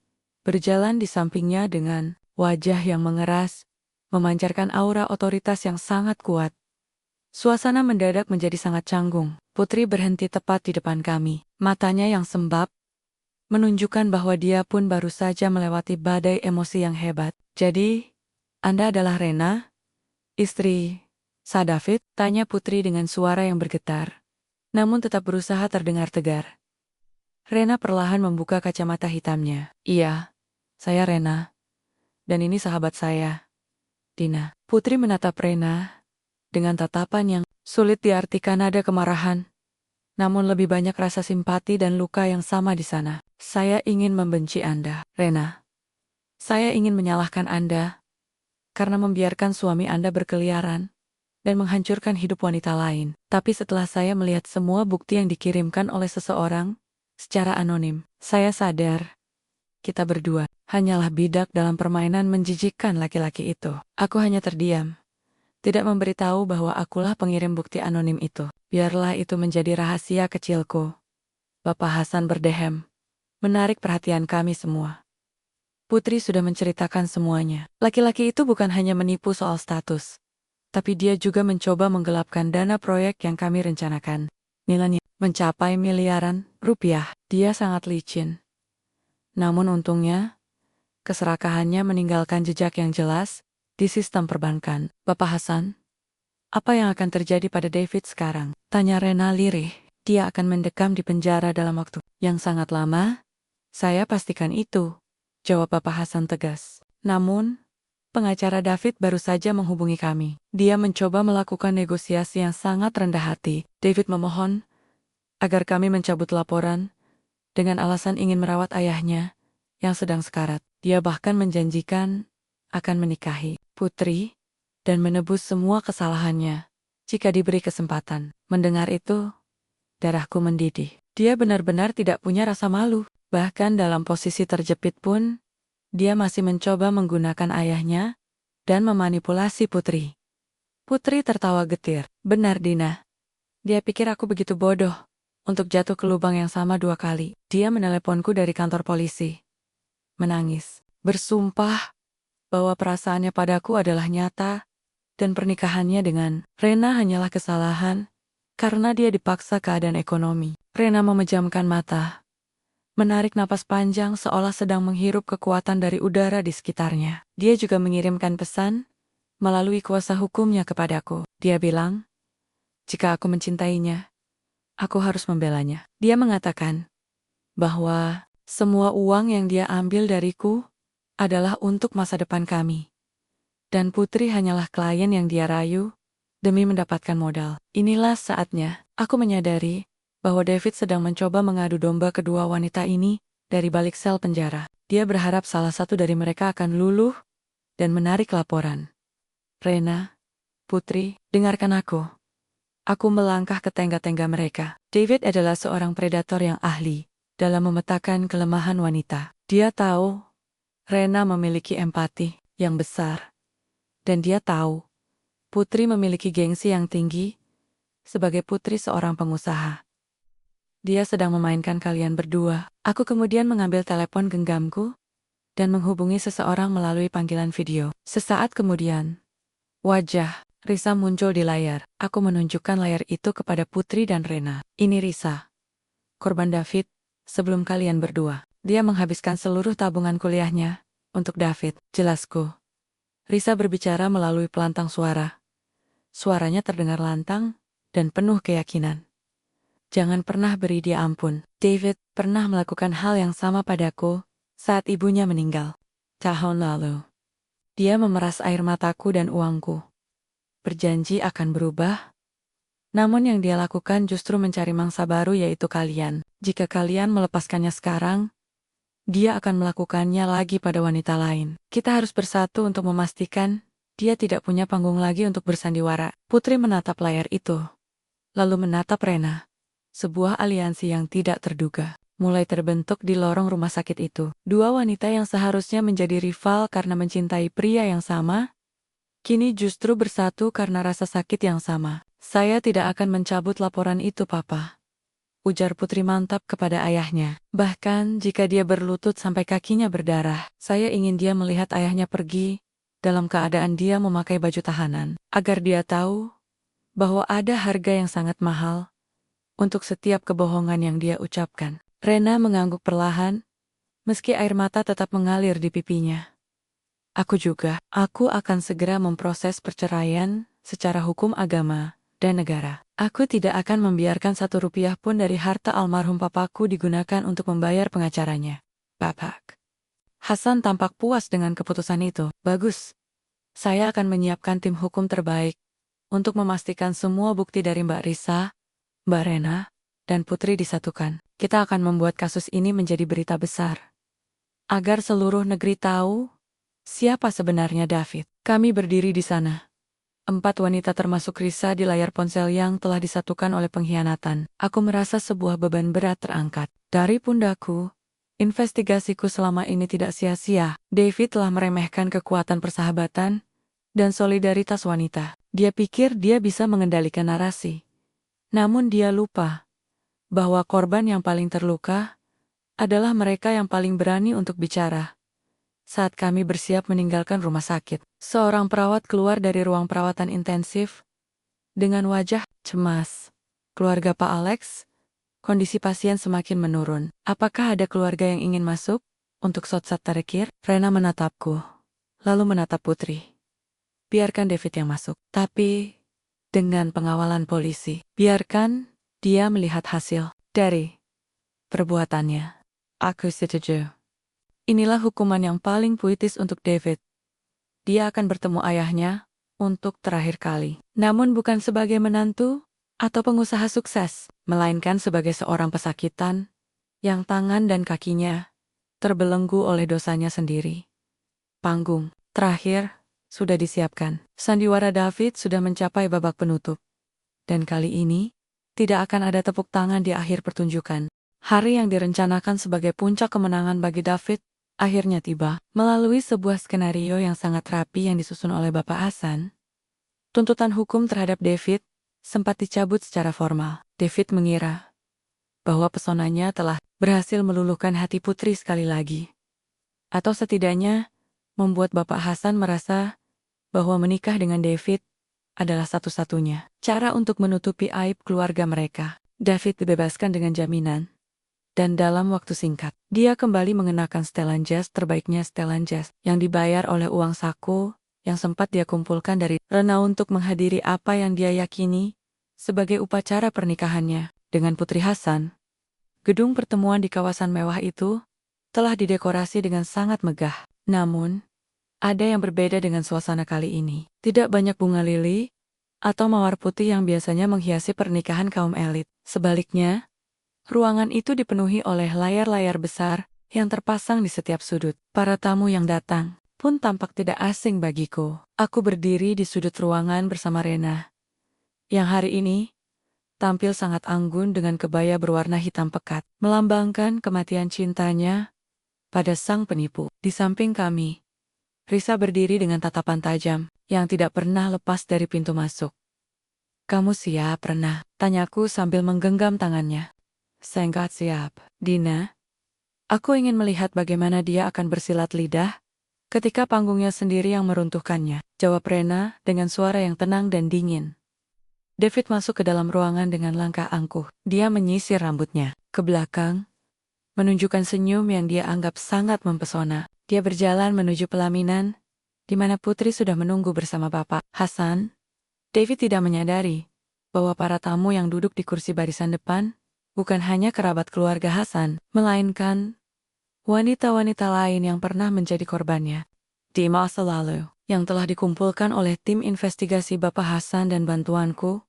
berjalan di sampingnya dengan wajah yang mengeras, memancarkan aura otoritas yang sangat kuat. Suasana mendadak menjadi sangat canggung. Putri berhenti tepat di depan kami. Matanya yang sembab menunjukkan bahwa dia pun baru saja melewati badai emosi yang hebat. Jadi, Anda adalah Rena, istri Sa David? Tanya Putri dengan suara yang bergetar, namun tetap berusaha terdengar tegar. Rena perlahan membuka kacamata hitamnya. Iya, saya Rena, dan ini sahabat saya, Dina. Putri menatap Rena dengan tatapan yang sulit diartikan. Ada kemarahan, namun lebih banyak rasa simpati dan luka yang sama di sana. Saya ingin membenci Anda, Rena. Saya ingin menyalahkan Anda karena membiarkan suami Anda berkeliaran dan menghancurkan hidup wanita lain. Tapi setelah saya melihat semua bukti yang dikirimkan oleh seseorang secara anonim, saya sadar kita berdua hanyalah bidak dalam permainan menjijikkan laki-laki itu. Aku hanya terdiam, tidak memberitahu bahwa akulah pengirim bukti anonim itu. Biarlah itu menjadi rahasia kecilku. Bapak Hasan berdehem, menarik perhatian kami semua. Putri sudah menceritakan semuanya. Laki-laki itu bukan hanya menipu soal status, tapi dia juga mencoba menggelapkan dana proyek yang kami rencanakan. Nilainya mencapai miliaran rupiah. Dia sangat licin. Namun untungnya, keserakahannya meninggalkan jejak yang jelas di sistem perbankan. Bapak Hasan, apa yang akan terjadi pada David sekarang? Tanya Rena lirih. Dia akan mendekam di penjara dalam waktu yang sangat lama. Saya pastikan itu, jawab Bapak Hasan tegas. Namun, pengacara David baru saja menghubungi kami. Dia mencoba melakukan negosiasi yang sangat rendah hati. David memohon agar kami mencabut laporan dengan alasan ingin merawat ayahnya yang sedang sekarat. Dia bahkan menjanjikan akan menikahi Putri dan menebus semua kesalahannya jika diberi kesempatan. Mendengar itu, darahku mendidih. Dia benar-benar tidak punya rasa malu. Bahkan dalam posisi terjepit pun, dia masih mencoba menggunakan ayahnya dan memanipulasi Putri. Putri tertawa getir. Benar, Dina. Dia pikir aku begitu bodoh untuk jatuh ke lubang yang sama 2 kali. Dia meneleponku dari kantor polisi, menangis, bersumpah bahwa perasaannya padaku adalah nyata dan pernikahannya dengan Rena hanyalah kesalahan karena dia dipaksa keadaan ekonomi. Rena memejamkan mata, menarik napas panjang seolah sedang menghirup kekuatan dari udara di sekitarnya. Dia juga mengirimkan pesan melalui kuasa hukumnya kepadaku. Dia bilang, jika aku mencintainya, aku harus membelanya. Dia mengatakan bahwa semua uang yang dia ambil dariku adalah untuk masa depan kami. Dan Putri hanyalah klien yang dia rayu demi mendapatkan modal. Inilah saatnya aku menyadari bahwa David sedang mencoba mengadu domba kedua wanita ini dari balik sel penjara. Dia berharap salah satu dari mereka akan luluh dan menarik laporan. Rena, Putri, dengarkan aku. Aku melangkah ke tengga-tengga mereka. David adalah seorang predator yang ahli dalam memetakan kelemahan wanita. Dia tahu Rena memiliki empati yang besar, dan dia tahu Putri memiliki gengsi yang tinggi sebagai putri seorang pengusaha. Dia sedang memainkan kalian berdua. Aku kemudian mengambil telepon genggamku dan menghubungi seseorang melalui panggilan video. Sesaat kemudian, wajah Risa muncul di layar. Aku menunjukkan layar itu kepada Putri dan Rena. Ini Risa, korban David, sebelum kalian berdua. Dia menghabiskan seluruh tabungan kuliahnya untuk David. Jelasku. Risa berbicara melalui pelantang suara. Suaranya terdengar lantang dan penuh keyakinan. Jangan pernah beri dia ampun. David pernah melakukan hal yang sama padaku saat ibunya meninggal. Tahun lalu. Dia memeras air mataku dan uangku. Berjanji akan berubah. Namun yang dia lakukan justru mencari mangsa baru, yaitu kalian. Jika kalian melepaskannya sekarang, dia akan melakukannya lagi pada wanita lain. Kita harus bersatu untuk memastikan dia tidak punya panggung lagi untuk bersandiwara. Putri menatap layar itu, lalu menatap Rena. Sebuah aliansi yang tidak terduga mulai terbentuk di lorong rumah sakit itu. Dua wanita yang seharusnya menjadi rival karena mencintai pria yang sama, kini justru bersatu karena rasa sakit yang sama. Saya tidak akan mencabut laporan itu, Papa. Ujar Putri mantap kepada ayahnya. Bahkan jika dia berlutut sampai kakinya berdarah, saya ingin dia melihat ayahnya pergi dalam keadaan dia memakai baju tahanan. Agar dia tahu bahwa ada harga yang sangat mahal untuk setiap kebohongan yang dia ucapkan. Rena mengangguk perlahan, meski air mata tetap mengalir di pipinya. Aku juga. Aku akan segera memproses perceraian secara hukum agama dan negara. Aku tidak akan membiarkan 1 rupiah pun dari harta almarhum papaku digunakan untuk membayar pengacaranya. Bapak. Hasan tampak puas dengan keputusan itu. Bagus. Saya akan menyiapkan tim hukum terbaik untuk memastikan semua bukti dari Mbak Risa, Mbak Rena, dan Putri disatukan. Kita akan membuat kasus ini menjadi berita besar, agar seluruh negeri tahu siapa sebenarnya David. Kami berdiri di sana. 4 wanita termasuk Risa di layar ponsel yang telah disatukan oleh pengkhianatan. Aku merasa sebuah beban berat terangkat dari pundakku. Investigasiku selama ini tidak sia-sia. David telah meremehkan kekuatan persahabatan dan solidaritas wanita. Dia pikir dia bisa mengendalikan narasi. Namun dia lupa bahwa korban yang paling terluka adalah mereka yang paling berani untuk bicara. Saat kami bersiap meninggalkan rumah sakit, seorang perawat keluar dari ruang perawatan intensif dengan wajah cemas. Keluarga Pak Alex, kondisi pasien semakin menurun. Apakah ada keluarga yang ingin masuk untuk shotsat terakhir? Rena menatapku, lalu menatap Putri. Biarkan David yang masuk, tapi dengan pengawalan polisi. Biarkan dia melihat hasil dari perbuatannya. Aku setuju. Inilah hukuman yang paling puitis untuk David. Dia akan bertemu ayahnya untuk terakhir kali. Namun bukan sebagai menantu atau pengusaha sukses, melainkan sebagai seorang pesakitan yang tangan dan kakinya terbelenggu oleh dosanya sendiri. Panggung terakhir sudah disiapkan. Sandiwara David sudah mencapai babak penutup. Dan kali ini, tidak akan ada tepuk tangan di akhir pertunjukan. Hari yang direncanakan sebagai puncak kemenangan bagi David akhirnya tiba. Melalui sebuah skenario yang sangat rapi yang disusun oleh Bapak Hasan, tuntutan hukum terhadap David sempat dicabut secara formal. David mengira bahwa pesonanya telah berhasil meluluhkan hati Putri sekali lagi. Atau setidaknya, membuat Bapak Hasan merasa bahwa menikah dengan David adalah satu-satunya cara untuk menutupi aib keluarga mereka. David dibebaskan dengan jaminan. Dan dalam waktu singkat, dia kembali mengenakan setelan jas terbaiknya, setelan jas yang dibayar oleh uang saku yang sempat dia kumpulkan dari Rena untuk menghadiri apa yang dia yakini sebagai upacara pernikahannya dengan Putri Hasan. Gedung pertemuan di kawasan mewah itu telah didekorasi dengan sangat megah. Namun, ada yang berbeda dengan suasana kali ini. Tidak banyak bunga lili atau mawar putih yang biasanya menghiasi pernikahan kaum elit. Sebaliknya, ruangan itu dipenuhi oleh layar-layar besar yang terpasang di setiap sudut. Para tamu yang datang pun tampak tidak asing bagiku. Aku berdiri di sudut ruangan bersama Rena, yang hari ini tampil sangat anggun dengan kebaya berwarna hitam pekat, melambangkan kematian cintanya pada sang penipu. Di samping kami, Risa berdiri dengan tatapan tajam yang tidak pernah lepas dari pintu masuk. Kamu siap, Rena? Tanyaku sambil menggenggam tangannya. Saya nggak siap. Dina, aku ingin melihat bagaimana dia akan bersilat lidah ketika panggungnya sendiri yang meruntuhkannya, jawab Rena dengan suara yang tenang dan dingin. David masuk ke dalam ruangan dengan langkah angkuh. Dia menyisir rambutnya ke belakang, menunjukkan senyum yang dia anggap sangat mempesona. Dia berjalan menuju pelaminan, di mana Putri sudah menunggu bersama Bapak Hasan. David tidak menyadari bahwa para tamu yang duduk di kursi barisan depan bukan hanya kerabat keluarga Hasan, melainkan wanita-wanita lain yang pernah menjadi korbannya di masa lalu, yang telah dikumpulkan oleh tim investigasi Bapak Hasan dan bantuanku.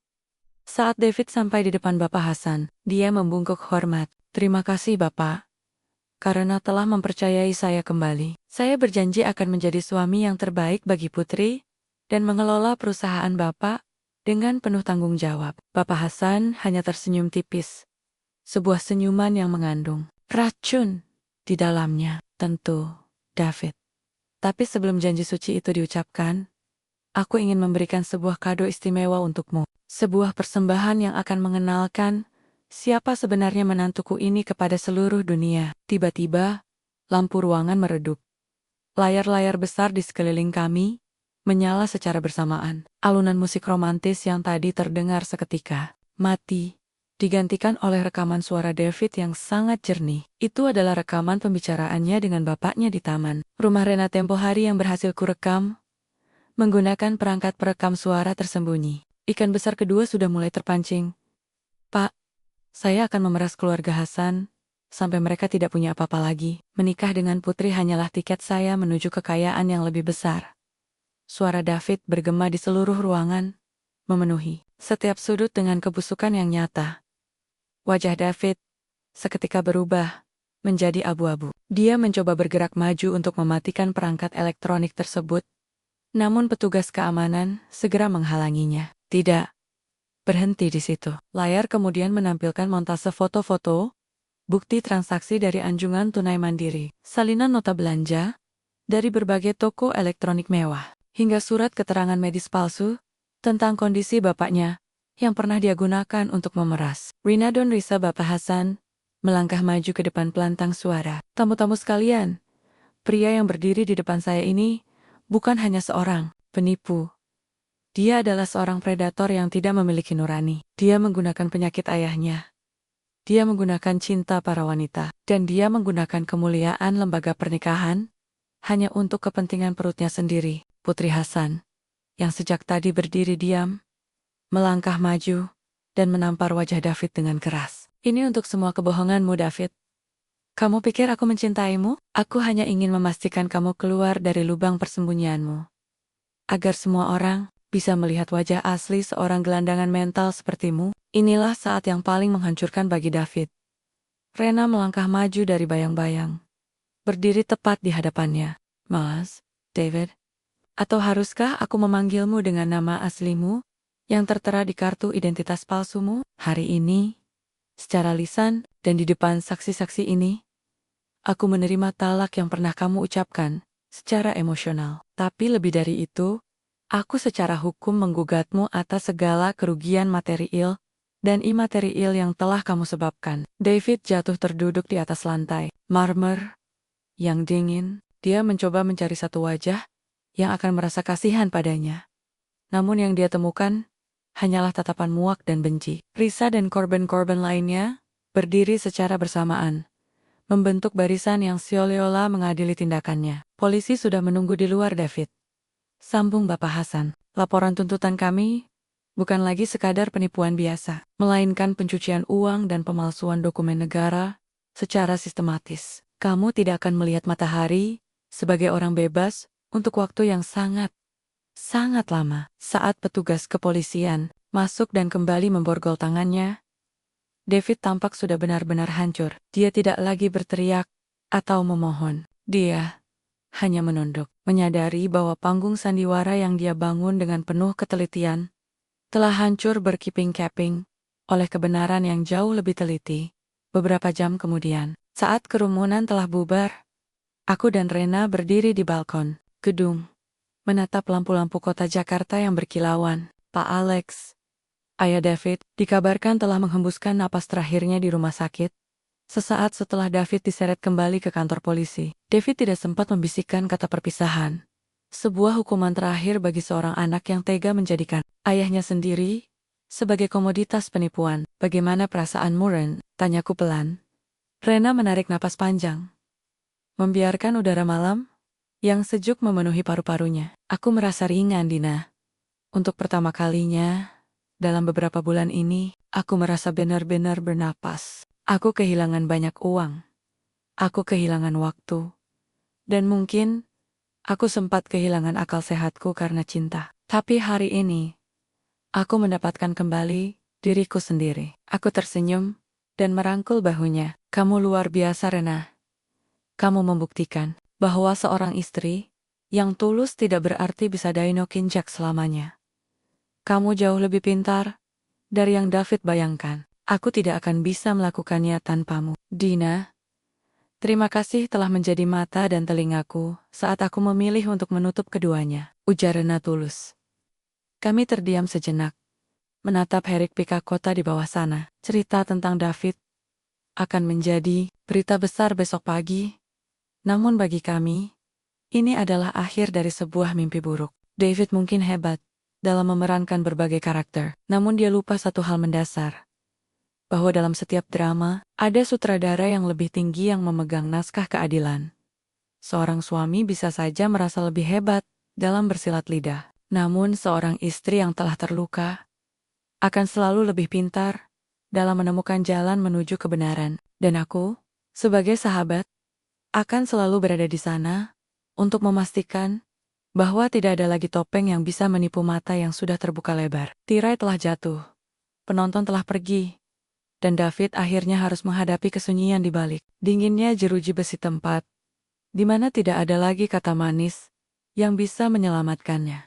Saat David sampai di depan Bapak Hasan, dia membungkuk hormat. Terima kasih Bapak, karena telah mempercayai saya kembali. Saya berjanji akan menjadi suami yang terbaik bagi Putri dan mengelola perusahaan Bapak dengan penuh tanggung jawab. Bapak Hasan hanya tersenyum tipis. Sebuah senyuman yang mengandung racun di dalamnya. Tentu, David. Tapi sebelum janji suci itu diucapkan, aku ingin memberikan sebuah kado istimewa untukmu. Sebuah persembahan yang akan mengenalkan siapa sebenarnya menantuku ini kepada seluruh dunia. Tiba-tiba, lampu ruangan meredup. Layar-layar besar di sekeliling kami menyala secara bersamaan. Alunan musik romantis yang tadi terdengar seketika mati, digantikan oleh rekaman suara David yang sangat jernih. Itu adalah rekaman pembicaraannya dengan bapaknya di taman. Rumah Rena tempo hari yang berhasil kurekam menggunakan perangkat perekam suara tersembunyi. Ikan besar kedua sudah mulai terpancing. Pak, saya akan memeras keluarga Hasan sampai mereka tidak punya apa-apa lagi. Menikah dengan Putri hanyalah tiket saya menuju kekayaan yang lebih besar. Suara David bergema di seluruh ruangan, memenuhi setiap sudut dengan kebusukan yang nyata. Wajah David seketika berubah menjadi abu-abu. Dia mencoba bergerak maju untuk mematikan perangkat elektronik tersebut, namun petugas keamanan segera menghalanginya. Tidak berhenti di situ. Layar kemudian menampilkan montase foto-foto, bukti transaksi dari anjungan tunai mandiri, salinan nota belanja dari berbagai toko elektronik mewah, hingga surat keterangan medis palsu tentang kondisi bapaknya yang pernah dia gunakan untuk memeras. Rina dan Risa Bapak Hasan melangkah maju ke depan pelantang suara. Tamu-tamu sekalian, pria yang berdiri di depan saya ini bukan hanya seorang penipu. Dia adalah seorang predator yang tidak memiliki nurani. Dia menggunakan penyakit ayahnya. Dia menggunakan cinta para wanita. Dan dia menggunakan kemuliaan lembaga pernikahan hanya untuk kepentingan perutnya sendiri. Putri Hasan, yang sejak tadi berdiri diam, melangkah maju dan menampar wajah David dengan keras. Ini untuk semua kebohonganmu, David. Kamu pikir aku mencintaimu? Aku hanya ingin memastikan kamu keluar dari lubang persembunyianmu, agar semua orang bisa melihat wajah asli seorang gelandangan mental sepertimu. Inilah saat yang paling menghancurkan bagi David. Rena melangkah maju dari bayang-bayang, berdiri tepat di hadapannya. Mas, David, atau haruskah aku memanggilmu dengan nama aslimu yang tertera di kartu identitas palsumu? Hari ini, secara lisan dan di depan saksi-saksi ini, aku menerima talak yang pernah kamu ucapkan secara emosional. Tapi lebih dari itu, aku secara hukum menggugatmu atas segala kerugian material dan imaterial yang telah kamu sebabkan. David jatuh terduduk di atas lantai marmer yang dingin. Dia mencoba mencari satu wajah yang akan merasa kasihan padanya. Namun yang dia temukan hanyalah tatapan muak dan benci. Risa dan korban-korban lainnya berdiri secara bersamaan, membentuk barisan yang seolah-olah mengadili tindakannya. Polisi sudah menunggu di luar, David. Sambung Bapak Hasan. Laporan tuntutan kami bukan lagi sekadar penipuan biasa, melainkan pencucian uang dan pemalsuan dokumen negara secara sistematis. Kamu tidak akan melihat matahari sebagai orang bebas untuk waktu yang sangat lama. Saat petugas kepolisian masuk dan kembali memborgol tangannya, David tampak sudah benar-benar hancur. Dia tidak lagi berteriak atau memohon. Dia hanya menunduk, menyadari bahwa panggung sandiwara yang dia bangun dengan penuh ketelitian telah hancur berkeping-keping oleh kebenaran yang jauh lebih teliti. Beberapa jam kemudian, saat kerumunan telah bubar, aku dan Rena berdiri di balkon gedung, menatap lampu-lampu kota Jakarta yang berkilauan. Pak Alex, Ayah David dikabarkan telah menghembuskan napas terakhirnya di rumah sakit. Sesaat setelah David diseret kembali ke kantor polisi, David tidak sempat membisikkan kata perpisahan. Sebuah hukuman terakhir bagi seorang anak yang tega menjadikan ayahnya sendiri sebagai komoditas penipuan. Bagaimana perasaanmu, Ren? Tanyaku pelan. Rena menarik napas panjang, membiarkan udara malam yang sejuk memenuhi paru-parunya. Aku merasa ringan, Dina. Untuk pertama kalinya, dalam beberapa bulan ini, aku merasa benar-benar bernapas. Aku kehilangan banyak uang. Aku kehilangan waktu. Dan mungkin, aku sempat kehilangan akal sehatku karena cinta. Tapi hari ini, aku mendapatkan kembali diriku sendiri. Aku tersenyum dan merangkul bahunya. Kamu luar biasa, Rena. Kamu membuktikan bahwa seorang istri yang tulus tidak berarti bisa dainokin Jack selamanya. Kamu jauh lebih pintar dari yang David bayangkan. Aku tidak akan bisa melakukannya tanpamu. Dina, terima kasih telah menjadi mata dan telingaku saat aku memilih untuk menutup keduanya, ujar Rena tulus. Kami terdiam sejenak, menatap hiruk-pikuk kota di bawah sana. Cerita tentang David akan menjadi berita besar besok pagi. Namun bagi kami, ini adalah akhir dari sebuah mimpi buruk. David mungkin hebat dalam memerankan berbagai karakter, namun dia lupa satu hal mendasar. Bahwa dalam setiap drama, ada sutradara yang lebih tinggi yang memegang naskah keadilan. Seorang suami bisa saja merasa lebih hebat dalam bersilat lidah. Namun seorang istri yang telah terluka akan selalu lebih pintar dalam menemukan jalan menuju kebenaran. Dan aku, sebagai sahabat, akan selalu berada di sana untuk memastikan bahwa tidak ada lagi topeng yang bisa menipu mata yang sudah terbuka lebar. Tirai telah jatuh, penonton telah pergi, dan David akhirnya harus menghadapi kesunyian di balik dinginnya jeruji besi tempat, di mana tidak ada lagi kata manis yang bisa menyelamatkannya.